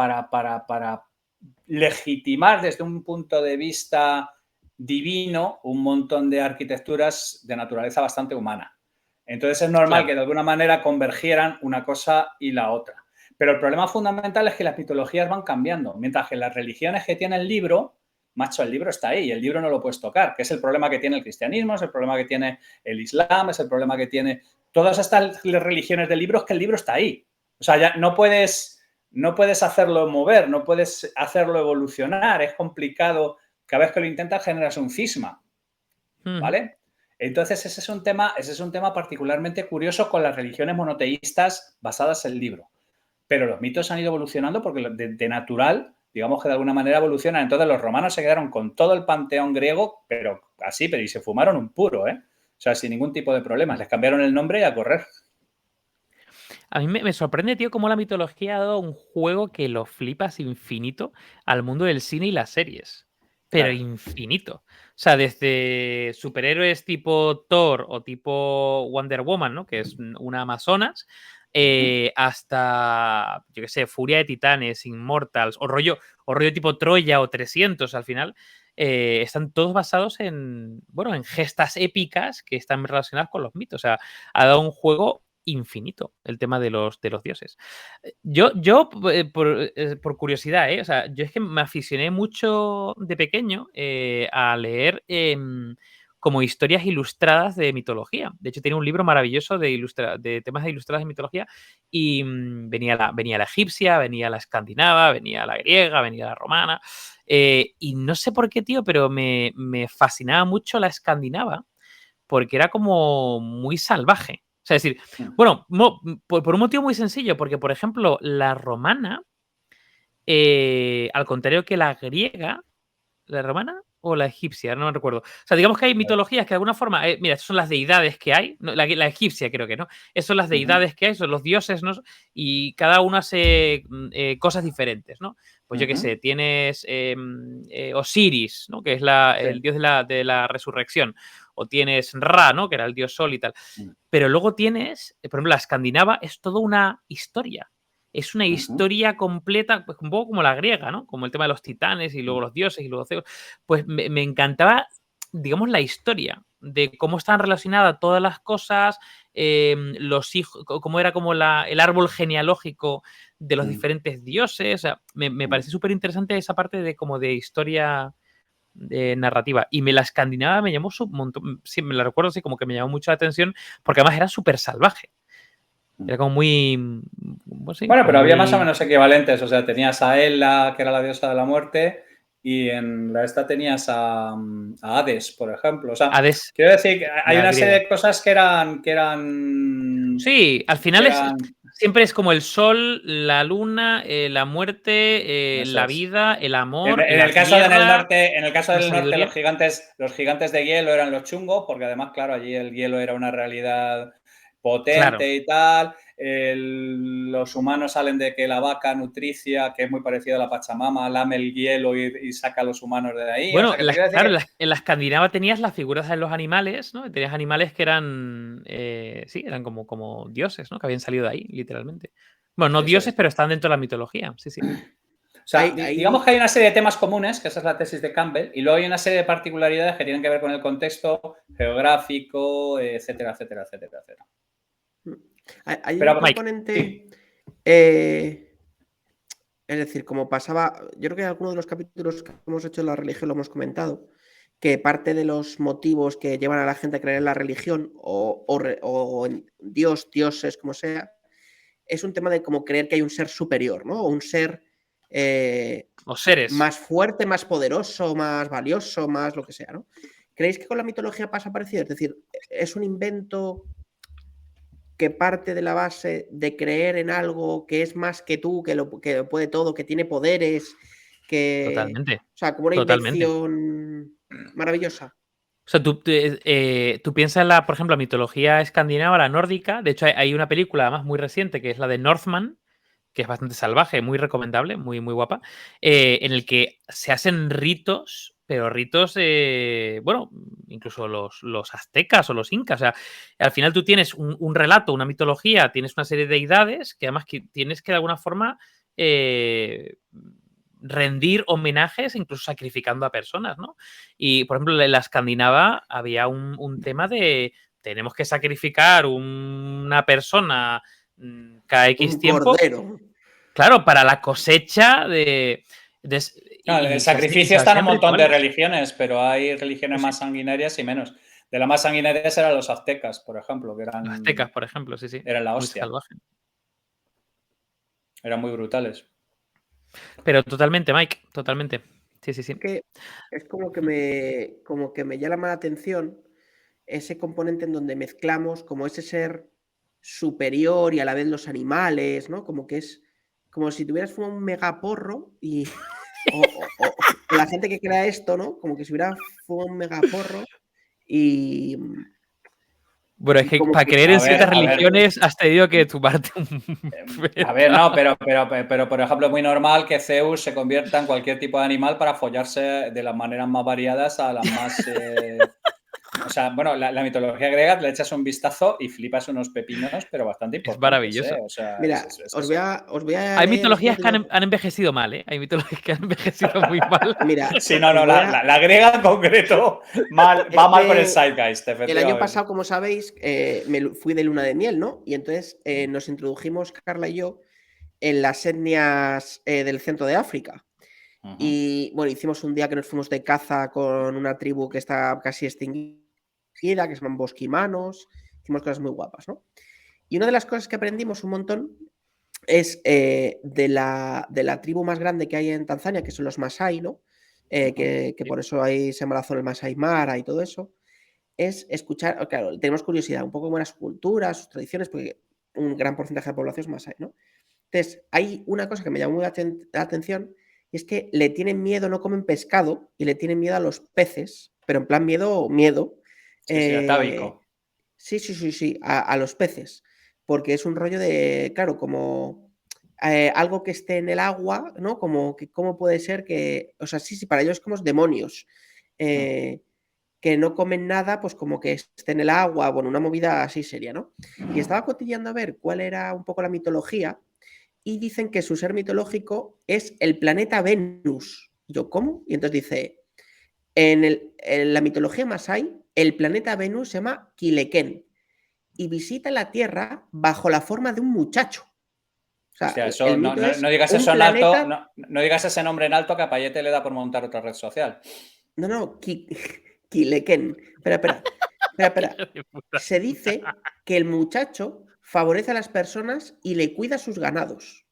legitimar desde un punto de vista divino un montón de arquitecturas de naturaleza bastante humana. Entonces es normal que de alguna manera convergieran una cosa y la otra. Pero el problema fundamental es que las mitologías van cambiando, mientras que las religiones que tiene el libro, macho, el libro está ahí y el libro no lo puedes tocar, que es el problema que tiene el cristianismo, es el problema que tiene el islam, es el problema que tiene todas estas religiones del libro, es que el libro está ahí. O sea, ya no puedes hacerlo mover, no puedes hacerlo evolucionar, es complicado. Cada vez que lo intentas generas un cisma, ¿vale? Entonces ese es un tema particularmente curioso con las religiones monoteístas basadas en el libro. Pero los mitos han ido evolucionando porque de natural, digamos que de alguna manera evolucionan. Entonces los romanos se quedaron con todo el panteón griego, pero y se fumaron un puro, ¿eh? O sea, sin ningún tipo de problemas. Les cambiaron el nombre y a correr. A mí me sorprende, tío, cómo la mitología ha dado un juego que lo flipas infinito al mundo del cine y las series. Pero infinito. O sea, desde superhéroes tipo Thor o tipo Wonder Woman, ¿no? Que es una Amazonas, hasta, yo qué sé, Furia de Titanes, Immortals, o rollo tipo Troya o 300 al final. Están todos basados en gestas épicas que están relacionadas con los mitos. O sea, ha dado un juego infinito el tema de los dioses. Yo por curiosidad, o sea, yo es que me aficioné mucho de pequeño a leer como historias ilustradas de mitología. De hecho, tenía un libro maravilloso de temas ilustradas de mitología y venía la egipcia, venía la escandinava, venía la griega, venía la romana. Y no sé por qué, tío, pero me fascinaba mucho la escandinava porque era como muy salvaje. O sea, es decir, bueno, por un motivo muy sencillo, porque, por ejemplo, la romana, al contrario que la griega, ¿la romana o la egipcia? No me recuerdo. O sea, digamos que hay mitologías que de alguna forma, mira, estas son las deidades que hay, no, la egipcia creo que, ¿no? Esas son las deidades que hay, son los dioses, ¿no? Y cada uno hace cosas diferentes, ¿no? Pues yo qué sé, tienes Osiris, ¿no? Que es el dios de la resurrección. o tienes Ra, ¿no? Que era el dios sol y tal. Pero luego tienes, por ejemplo, la escandinava es toda una historia. Es una historia completa, pues un poco como la griega, ¿no? Como el tema de los titanes y luego los dioses y luego Zeus. Pues me encantaba, digamos, la historia de cómo están relacionadas todas las cosas, los hijos, cómo era como el árbol genealógico de los diferentes dioses. O sea, me parece súper interesante esa parte de como de historia narrativa. Y la escandinava me llamó un montón, sí, me la recuerdo así como que me llamó mucho la atención, porque además era súper salvaje. Era como muy... Pues sí, bueno, pero había más o menos equivalentes. O sea, tenías a Hela, que era la diosa de la muerte, y en la esta tenías a Hades, por ejemplo. O sea, Hades, quiero decir que hay una serie de cosas que eran... Sí, al final siempre es como el sol, la luna, la muerte, la vida, el amor, en el caso del norte, los gigantes de hielo eran los chungos, porque además, claro, allí el hielo era una realidad potente y tal. Los humanos salen de que la vaca nutricia, que es muy parecida a la Pachamama, lame el hielo y saca a los humanos de ahí. Bueno, claro, en la escandinava tenías las figuras de los animales, ¿no? Tenías animales que eran, sí, eran como dioses, ¿no? Que habían salido de ahí, literalmente. Bueno, no dioses, pero están dentro de la mitología, sí, sí. O sea, digamos que hay una serie de temas comunes, que esa es la tesis de Campbell, y luego hay una serie de particularidades que tienen que ver con el contexto geográfico, etcétera, etcétera, etcétera, etcétera. Hay un componente, sí. Es decir, como pasaba, yo creo que en alguno de los capítulos que hemos hecho de la religión lo hemos comentado, que parte de los motivos que llevan a la gente a creer en la religión o en Dios, dioses, como sea, es un tema de como creer que hay un ser superior, ¿no? O un ser o seres más fuerte, más poderoso, más valioso, más lo que sea, ¿no? ¿Creéis que con la mitología pasa parecido? Es decir, es un invento que parte de la base de creer en algo que es más que tú, que lo puede todo, que tiene poderes, que... Totalmente. O sea, como una invención maravillosa. O sea, tú piensas por ejemplo, la mitología escandinava, la nórdica. De hecho, hay una película además muy reciente que es la de Northman, que es bastante salvaje, muy recomendable, muy, muy guapa, en el que se hacen ritos, pero ritos, bueno, incluso los aztecas o los incas. O sea, al final tú tienes un relato, una mitología, tienes una serie de deidades que además tienes que de alguna forma rendir homenajes, incluso sacrificando a personas, ¿no? Y, por ejemplo, en la escandinava había un tema de tenemos que sacrificar una persona cada X tiempo. Cordero. Claro, para la cosecha Claro, el sacrificio está en un montón de religiones, pero hay religiones más sanguinarias y menos. De las más sanguinarias eran los aztecas, por ejemplo, que eran... Los aztecas, por ejemplo, sí, sí. Eran la hostia. Muy salvaje. Eran muy brutales. Pero totalmente, Mike, totalmente. Sí, sí, sí. Es como que me llama la atención ese componente en donde mezclamos como ese ser superior y a la vez los animales, ¿no? Como que es como si tuvieras fumado un megaporro y o la gente que crea esto, ¿no? Como que si hubiera fumado un megaporro y... Bueno, es que para creer en ciertas religiones has tenido que tumbarte A ver, no, pero por ejemplo es muy normal que Zeus se convierta en cualquier tipo de animal para follarse de las maneras más variadas a las más... O sea, bueno, la mitología griega le echas un vistazo y flipas unos pepinos, pero bastante importantes. Es maravilloso. O sea, mira, os voy a Hay mitologías que han envejecido mal, ¿eh? Hay mitologías que han envejecido muy mal. Mira, sí, no, la griega en concreto va mal con el zeitgeist, efectivamente. El año pasado, como sabéis, me fui de luna de miel, ¿no? Y entonces nos introdujimos, Carla y yo, en las etnias del centro de África. Y bueno, hicimos un día que nos fuimos de caza con una tribu que está casi extinguida, que se llaman bosquimanos. Hicimos cosas muy guapas, ¿no? Y una de las cosas que aprendimos un montón es de la tribu más grande que hay en Tanzania, que son los Masai, ¿no? Que por eso ahí se llama la zona del Masai Mara y todo eso. Es escuchar, claro, tenemos curiosidad, un poco cómo eran sus culturas, sus tradiciones, porque un gran porcentaje de la población es Masai, ¿no? Entonces, hay una cosa que me llamó la atención, y es que le tienen miedo, no comen pescado, y le tienen miedo a los peces, pero en plan miedo. Sí, atávico. Sí, a los peces, porque es un rollo de, claro, como algo que esté en el agua, ¿no? Como que cómo puede ser que, o sea, sí, para ellos como demonios. que no comen nada, pues como que esté en el agua, bueno, una movida así seria, ¿no? Y estaba cotilleando a ver cuál era un poco la mitología y dicen que su ser mitológico es el planeta Venus. Y yo, ¿cómo? Y entonces dice, en la mitología masái, el planeta Venus se llama Kileken y visita la Tierra bajo la forma de un muchacho. O sea, Hostia, eso, el no, mito no, es no digas un eso en alto, planeta... no digas ese nombre en alto que a Payete le da por montar otra red social. No, Kileken. Espera. Hijo de puta. Se dice que el muchacho favorece a las personas y le cuida sus ganados.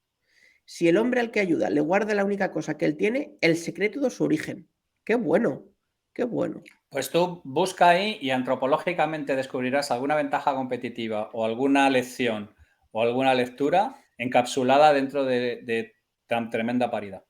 Si el hombre al que ayuda le guarda la única cosa que él tiene, el secreto de su origen. Qué bueno, qué bueno. Pues tú busca ahí y antropológicamente descubrirás alguna ventaja competitiva o alguna lección o alguna lectura encapsulada dentro de tan tremenda paridad.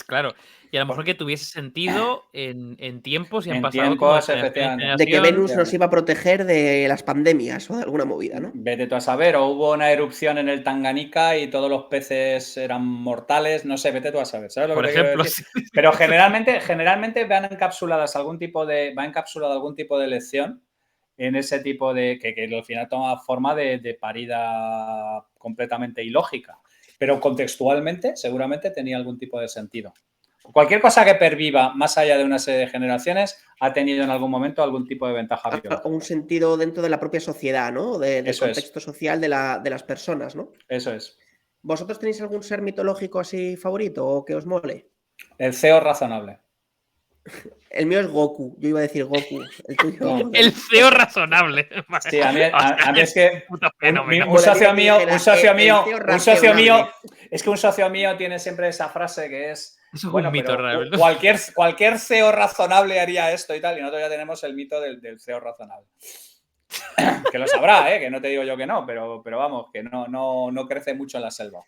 Claro. Y a lo mejor que tuviese sentido en tiempos y han En pasado como de tiempos, generación en efectivamente. De que generación. Venus nos iba a proteger de las pandemias o de alguna movida, ¿no? Vete tú a saber, o hubo una erupción en el Tanganica y todos los peces eran mortales, no sé, vete tú a saber, ¿sabes lo que Por te quiero ejemplo, decir? sí. Pero generalmente va encapsulado algún tipo de lección en ese tipo de que al final toma forma de parida completamente ilógica, pero contextualmente seguramente tenía algún tipo de sentido. Cualquier cosa que perviva más allá de una serie de generaciones ha tenido en algún momento algún tipo de ventaja biológica. O un sentido dentro de la propia sociedad, ¿no? Del Eso es. contexto social de las personas, ¿no? Eso es. ¿Vosotros tenéis algún ser mitológico así favorito o que os mole? El CEO razonable. El mío es Goku. Yo iba a decir Goku. El tuyo. No. El CEO razonable. Sí, a mí es que un puto fenómeno. un socio mío, El CEO razonable. es que un socio mío tiene siempre esa frase que es, Eso es bueno, un mito, pero realmente. cualquier CEO razonable haría esto y tal, y nosotros ya tenemos el mito del CEO razonable. Que lo sabrá, que no te digo yo que no, pero vamos, que no crece mucho en la selva.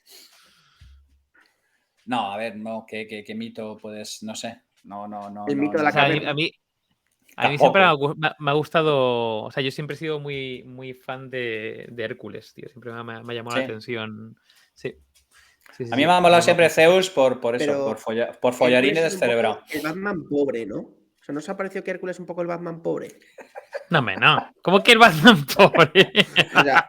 No, a ver, no, ¿qué mito puedes, no sé, no. El mito de la O sea, caverna. a mí Tampoco. siempre me ha gustado, o sea, yo siempre he sido muy fan de Hércules, tío, siempre me ha llamado la atención. Sí. A mí me ha molado siempre Zeus por eso, Pero por follarín y Hércules es un descerebrado. poco el Batman pobre, ¿no? O sea, ¿no os ha parecido que Hércules es un poco el Batman pobre? No, no. ¿Cómo que el Batman pobre? O sea,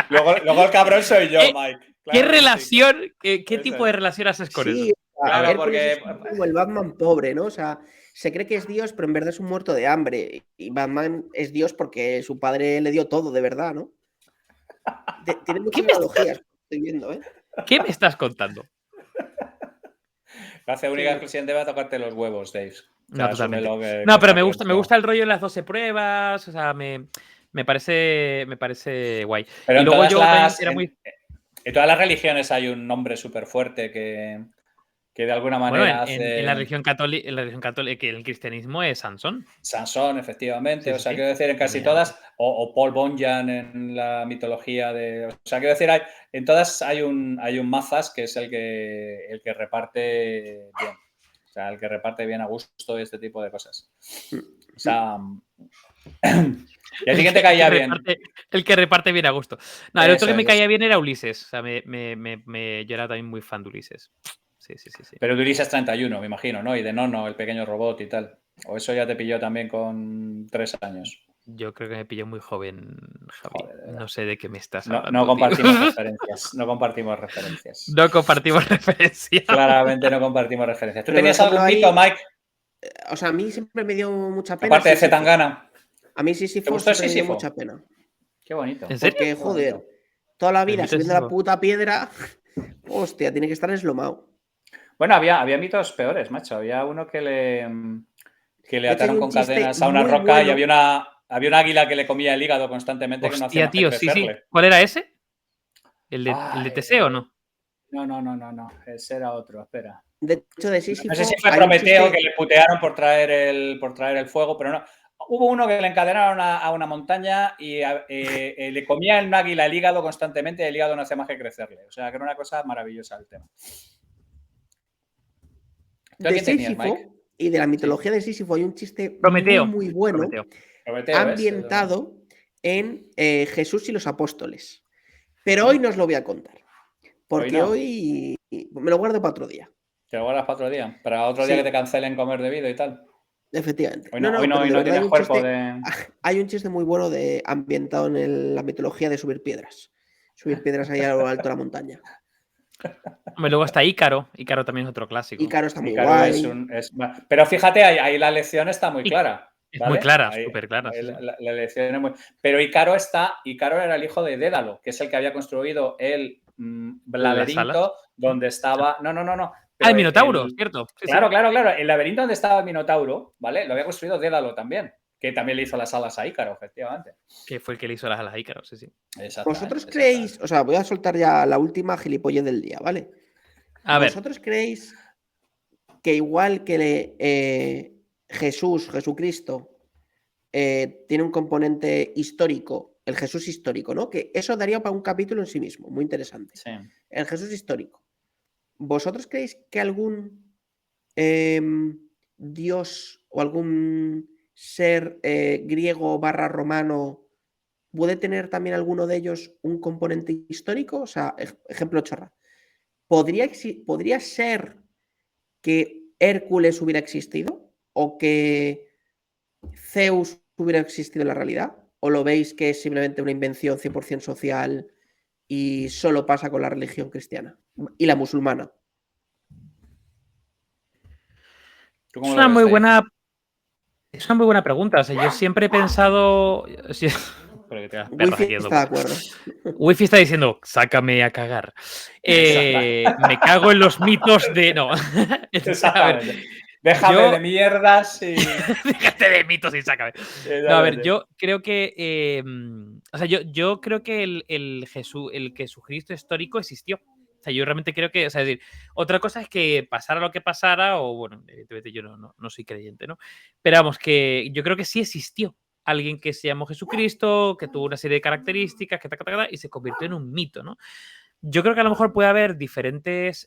luego el cabrón soy yo, Mike. ¿Qué Claro, relación, qué Eso tipo de relación haces con sí, eso? Claro, Hércules porque es como el Batman pobre, ¿no? O sea, se cree que es Dios, pero en verdad es un muerto de hambre. Y Batman es Dios porque su padre le dio todo, de verdad, ¿no? Tiene muchas analogías, estoy viendo, ¿eh? ¿Qué me estás contando? la única exclusión debe tocarte los huevos, Dave. O sea, No, totalmente. que No, pero está me gusta el rollo de las 12 pruebas, o sea, me parece guay. Pero y en luego todas yo también era muy... en todas las religiones hay un nombre súper fuerte que de alguna manera hace... en la religión católica, que el cristianismo es Sansón. Sansón, efectivamente. Sí, o sea, sí. quiero decir, en casi todas, o Paul Bunyan en la mitología de... O sea, quiero decir, en todas hay un Mazas que es el que reparte bien. O sea, el que reparte bien a gusto este tipo de cosas. O sea... Y así que te caía bien. El que reparte bien a gusto. No, el otro que me caía bien era Ulises. O sea, yo era también muy fan de Ulises. Sí. Pero de Ulises 31, me imagino, ¿no? Y de Nono, el pequeño robot y tal. O eso ya te pilló también con 3 años. Yo creo que me pilló muy joven, Javi. Joder, no sé de qué me estás hablando. No compartimos referencias. No compartimos referencias. No compartimos referencias. Claramente no compartimos referencias. ¿Tú Pero, tenías por ejemplo, algún mito, Mike? O sea, a mí siempre me dio mucha pena. Aparte de Zetangana. A mí Sísifo siempre me dio mucha pena. Qué bonito. ¿En serio? Porque, joder, toda la vida subiendo la puta piedra. Hostia, tiene que estar eslomado. Bueno, había mitos peores, macho. Había uno que le ataron con cadenas a una roca y había un águila que le comía el hígado constantemente. Hostia, que no hacía tío, más que sí. crecerle. ¿Cuál era ese? ¿El de Teseo o no? No. Ese era otro, espera. De hecho, de Sísifo... No sé si fue Prometeo que le putearon por traer el fuego, pero no. Hubo uno que le encadenaron a una montaña y le comía el águila el hígado constantemente y el hígado no hacía más que crecerle. O sea, que era una cosa maravillosa el tema. De Sísifo y de la mitología de Sísifo hay un chiste muy bueno ambientado en Jesús y los apóstoles. Pero hoy no os lo voy a contar. Porque hoy me lo guardo para otro día. ¿Te lo guardas para otro día? ¿Para otro día que te cancelen comer debido y tal? Efectivamente. Hoy no, pero hoy de no verdad tiene cuerpo de... hay un chiste muy bueno ambientado en la mitología de subir piedras. Subir piedras ahí a lo alto de la montaña. Hombre, luego está Ícaro. Ícaro también es otro clásico. Ícaro está muy Ícaro guay. Pero fíjate, ahí la lección está muy clara. Es ¿vale? muy clara, Ahí, súper clara. Sí. la lección es muy... Pero Ícaro era el hijo de Dédalo, que es el que había construido el laberinto donde estaba... No. El Minotauro, cierto. Sí, claro. El laberinto donde estaba el Minotauro, ¿vale? Lo había construido Dédalo también, que también le hizo las alas a Ícaro, efectivamente. Que fue el que le hizo las alas a Ícaro, sí. ¿Vosotros creéis? O sea, voy a soltar ya la última gilipollez del día, ¿vale? ¿Vosotros creéis que igual que Jesucristo tiene un componente histórico, el Jesús histórico, ¿no? Que eso daría para un capítulo en sí mismo, muy interesante. Sí. El Jesús histórico. ¿Vosotros creéis que algún dios o algún ser griego / romano puede tener también alguno de ellos un componente histórico? O sea, ejemplo chorra. ¿Podría ser que Hércules hubiera existido? ¿O que Zeus hubiera existido en la realidad? ¿O lo veis que es simplemente una invención 100% social y solo pasa con la religión cristiana y la musulmana? Es una muy buena pregunta. O sea, yo siempre he pensado... Wi-Fi está de acuerdo. Wi-Fi está diciendo, sácame a cagar. Me cago en los mitos de... No. Exactamente. Déjame de mierdas y... Déjate de mitos y sácame. No, a ver, yo creo que... o sea, yo creo que el Jesucristo histórico existió. O sea, yo realmente creo que... O sea, es decir, otra cosa es que pasara lo que pasara, o bueno, evidentemente yo no soy creyente, ¿no? Pero vamos, que yo creo que sí existió alguien que se llamó Jesucristo, que tuvo una serie de características, y se convirtió en un mito, ¿no? Yo creo que a lo mejor puede haber diferentes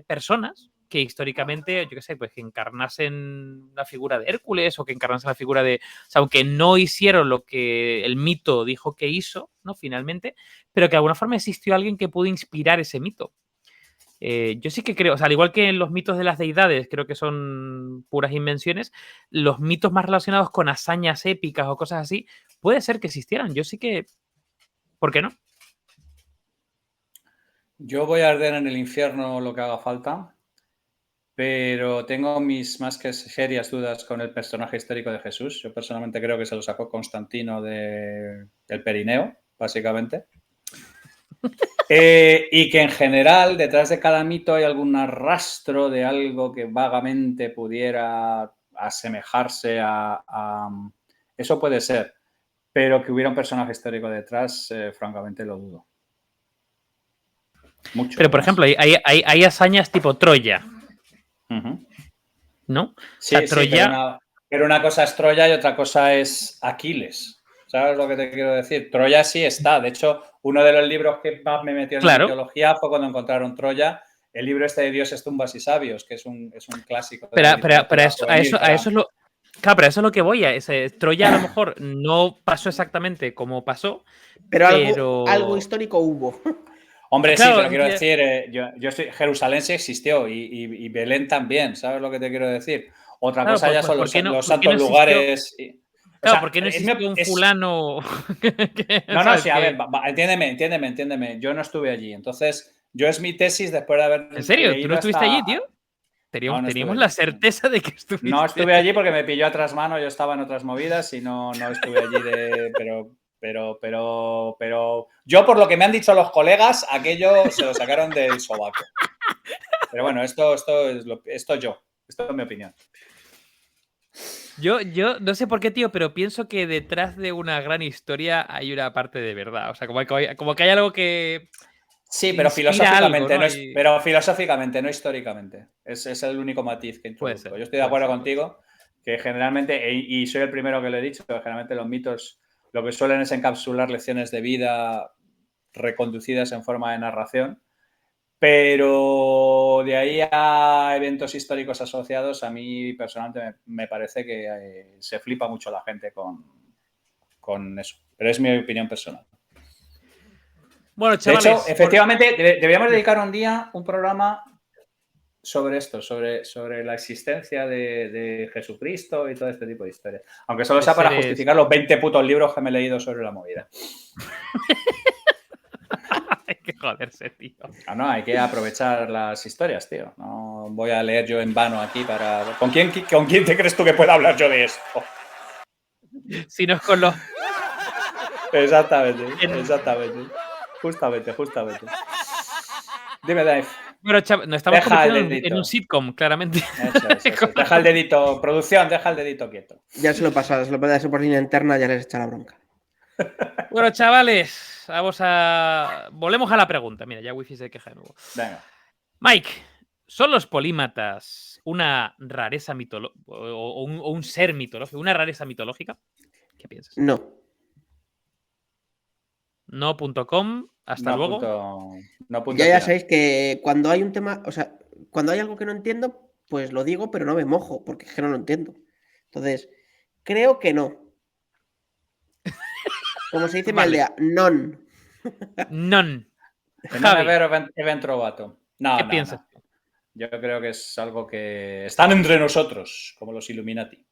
personas que históricamente, yo qué sé, pues que encarnasen la figura de Hércules o que encarnasen la figura de... O sea, aunque no hicieron lo que el mito dijo que hizo, ¿no? Finalmente, pero que de alguna forma existió alguien que pudo inspirar ese mito. Yo sí que creo, o sea, al igual que en los mitos de las deidades, creo que son puras invenciones, los mitos más relacionados con hazañas épicas o cosas así, puede ser que existieran. Yo sí que... ¿Por qué no? Yo voy a arder en el infierno lo que haga falta, pero tengo mis más que serias dudas con el personaje histórico de Jesús. Yo personalmente creo que se lo sacó Constantino del Perineo, básicamente. Y que en general detrás de cada mito hay algún rastro de algo que vagamente pudiera asemejarse a... Eso puede ser, pero que hubiera un personaje histórico detrás, francamente lo dudo. Mucho pero, por ejemplo, hay hazañas tipo Troya, ¿no? Sí, o sea, Troya... pero una cosa es Troya y otra cosa es Aquiles. ¿Sabes lo que te quiero decir? Troya sí está. De hecho, uno de los libros que más me metió en la mitología fue cuando encontraron Troya. El libro este de Dioses, tumbas y sabios, que es un clásico. Pero a eso es lo... Claro, pero eso es lo que voy a... Troya a lo mejor no pasó exactamente como pasó, pero... algo histórico hubo. Hombre, claro, sí, pero quiero decir, Jerusalén sí existió y Belén también, ¿sabes lo que te quiero decir? Otra cosa ya son los santos lugares... Claro, ¿por qué no existió un fulano? No, sí, a ver, entiéndeme. Yo no estuve allí. Entonces, yo es mi tesis después de haber... ¿En serio? ¿Tú no estuviste allí, tío? Teníamos la certeza de que estuviste. No estuve allí porque me pilló a trasmano, yo estaba en otras movidas y no estuve allí pero yo, por lo que me han dicho los colegas, aquello se lo sacaron del sobaco. Pero bueno, esto es mi opinión. Yo no sé por qué, tío, pero pienso que detrás de una gran historia hay una parte de verdad. O sea, como que hay algo que... Sí, pero filosóficamente, algo, ¿no? Pero filosóficamente, no históricamente. Es el único matiz que introduzco. Yo estoy de acuerdo contigo que generalmente, y soy el primero que lo he dicho, que generalmente los mitos lo que suelen es encapsular lecciones de vida reconducidas en forma de narración. Pero de ahí a eventos históricos asociados, a mí personalmente me parece que se flipa mucho la gente con eso. Pero es mi opinión personal. Bueno, chavales, de hecho, efectivamente, deberíamos dedicar un día, un programa sobre esto, sobre la existencia de Jesucristo y todo este tipo de historias. Aunque solo sea para justificar los 20 putos libros que me he leído sobre la movida. Hay que joderse, tío. No, hay que aprovechar las historias, tío. No voy a leer yo en vano aquí para... ¿Con quién te crees tú que pueda hablar yo de esto? Si no es con los... Exactamente. Justamente. Dime, Dave. Bueno, chaval, nos estamos convirtiendo en un sitcom, claramente. Eso. Deja el dedito, producción, deja el dedito quieto. Ya se lo pasa eso por línea interna, ya les echa la bronca. Bueno, chavales, volvemos a la pregunta. Mira, ya Wifi se queja de nuevo. Venga. Mike, ¿son los polímatas una rareza mitológica o un ser mitológico, una rareza mitológica? ¿Qué piensas? No. No.com, hasta luego. Ya sabéis que cuando hay un tema, o sea, cuando hay algo que no entiendo, pues lo digo, pero no me mojo, porque es que no lo entiendo. Entonces, creo que no. Como se dice en mi aldea, non. Non. Non è vero, ben trovato. No, ¿Qué piensas? No. Yo creo que es algo que están entre nosotros, como los Illuminati.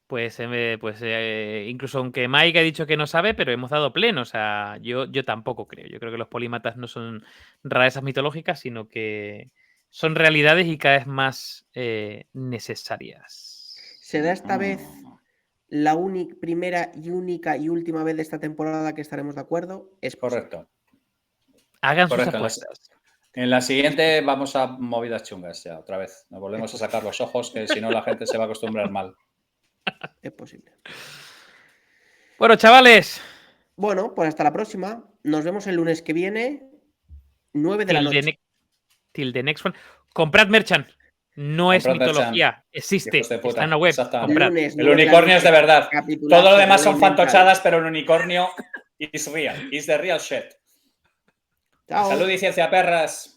Pues incluso aunque Mike ha dicho que no sabe, pero hemos dado pleno. O sea, yo tampoco creo. Yo creo que los polímatas no son rarezas mitológicas, sino que son realidades y cada vez más necesarias. ¿Será esta vez la primera y única y última vez de esta temporada que estaremos de acuerdo? Es correcto. Hagan sus apuestas. En la siguiente vamos a movidas chungas ya, otra vez. Nos volvemos a sacar los ojos, que si no la gente se va a acostumbrar mal. Es posible. Bueno, chavales. Bueno, pues hasta la próxima. Nos vemos el lunes que viene, 9 de la noche. Till the next one. Comprad merchant. No es mitología. Existe. Está en la web. El unicornio es de verdad. Todo lo demás son fantochadas, pero el unicornio is real. Is the real shit. Chao. Salud y ciencia, perras.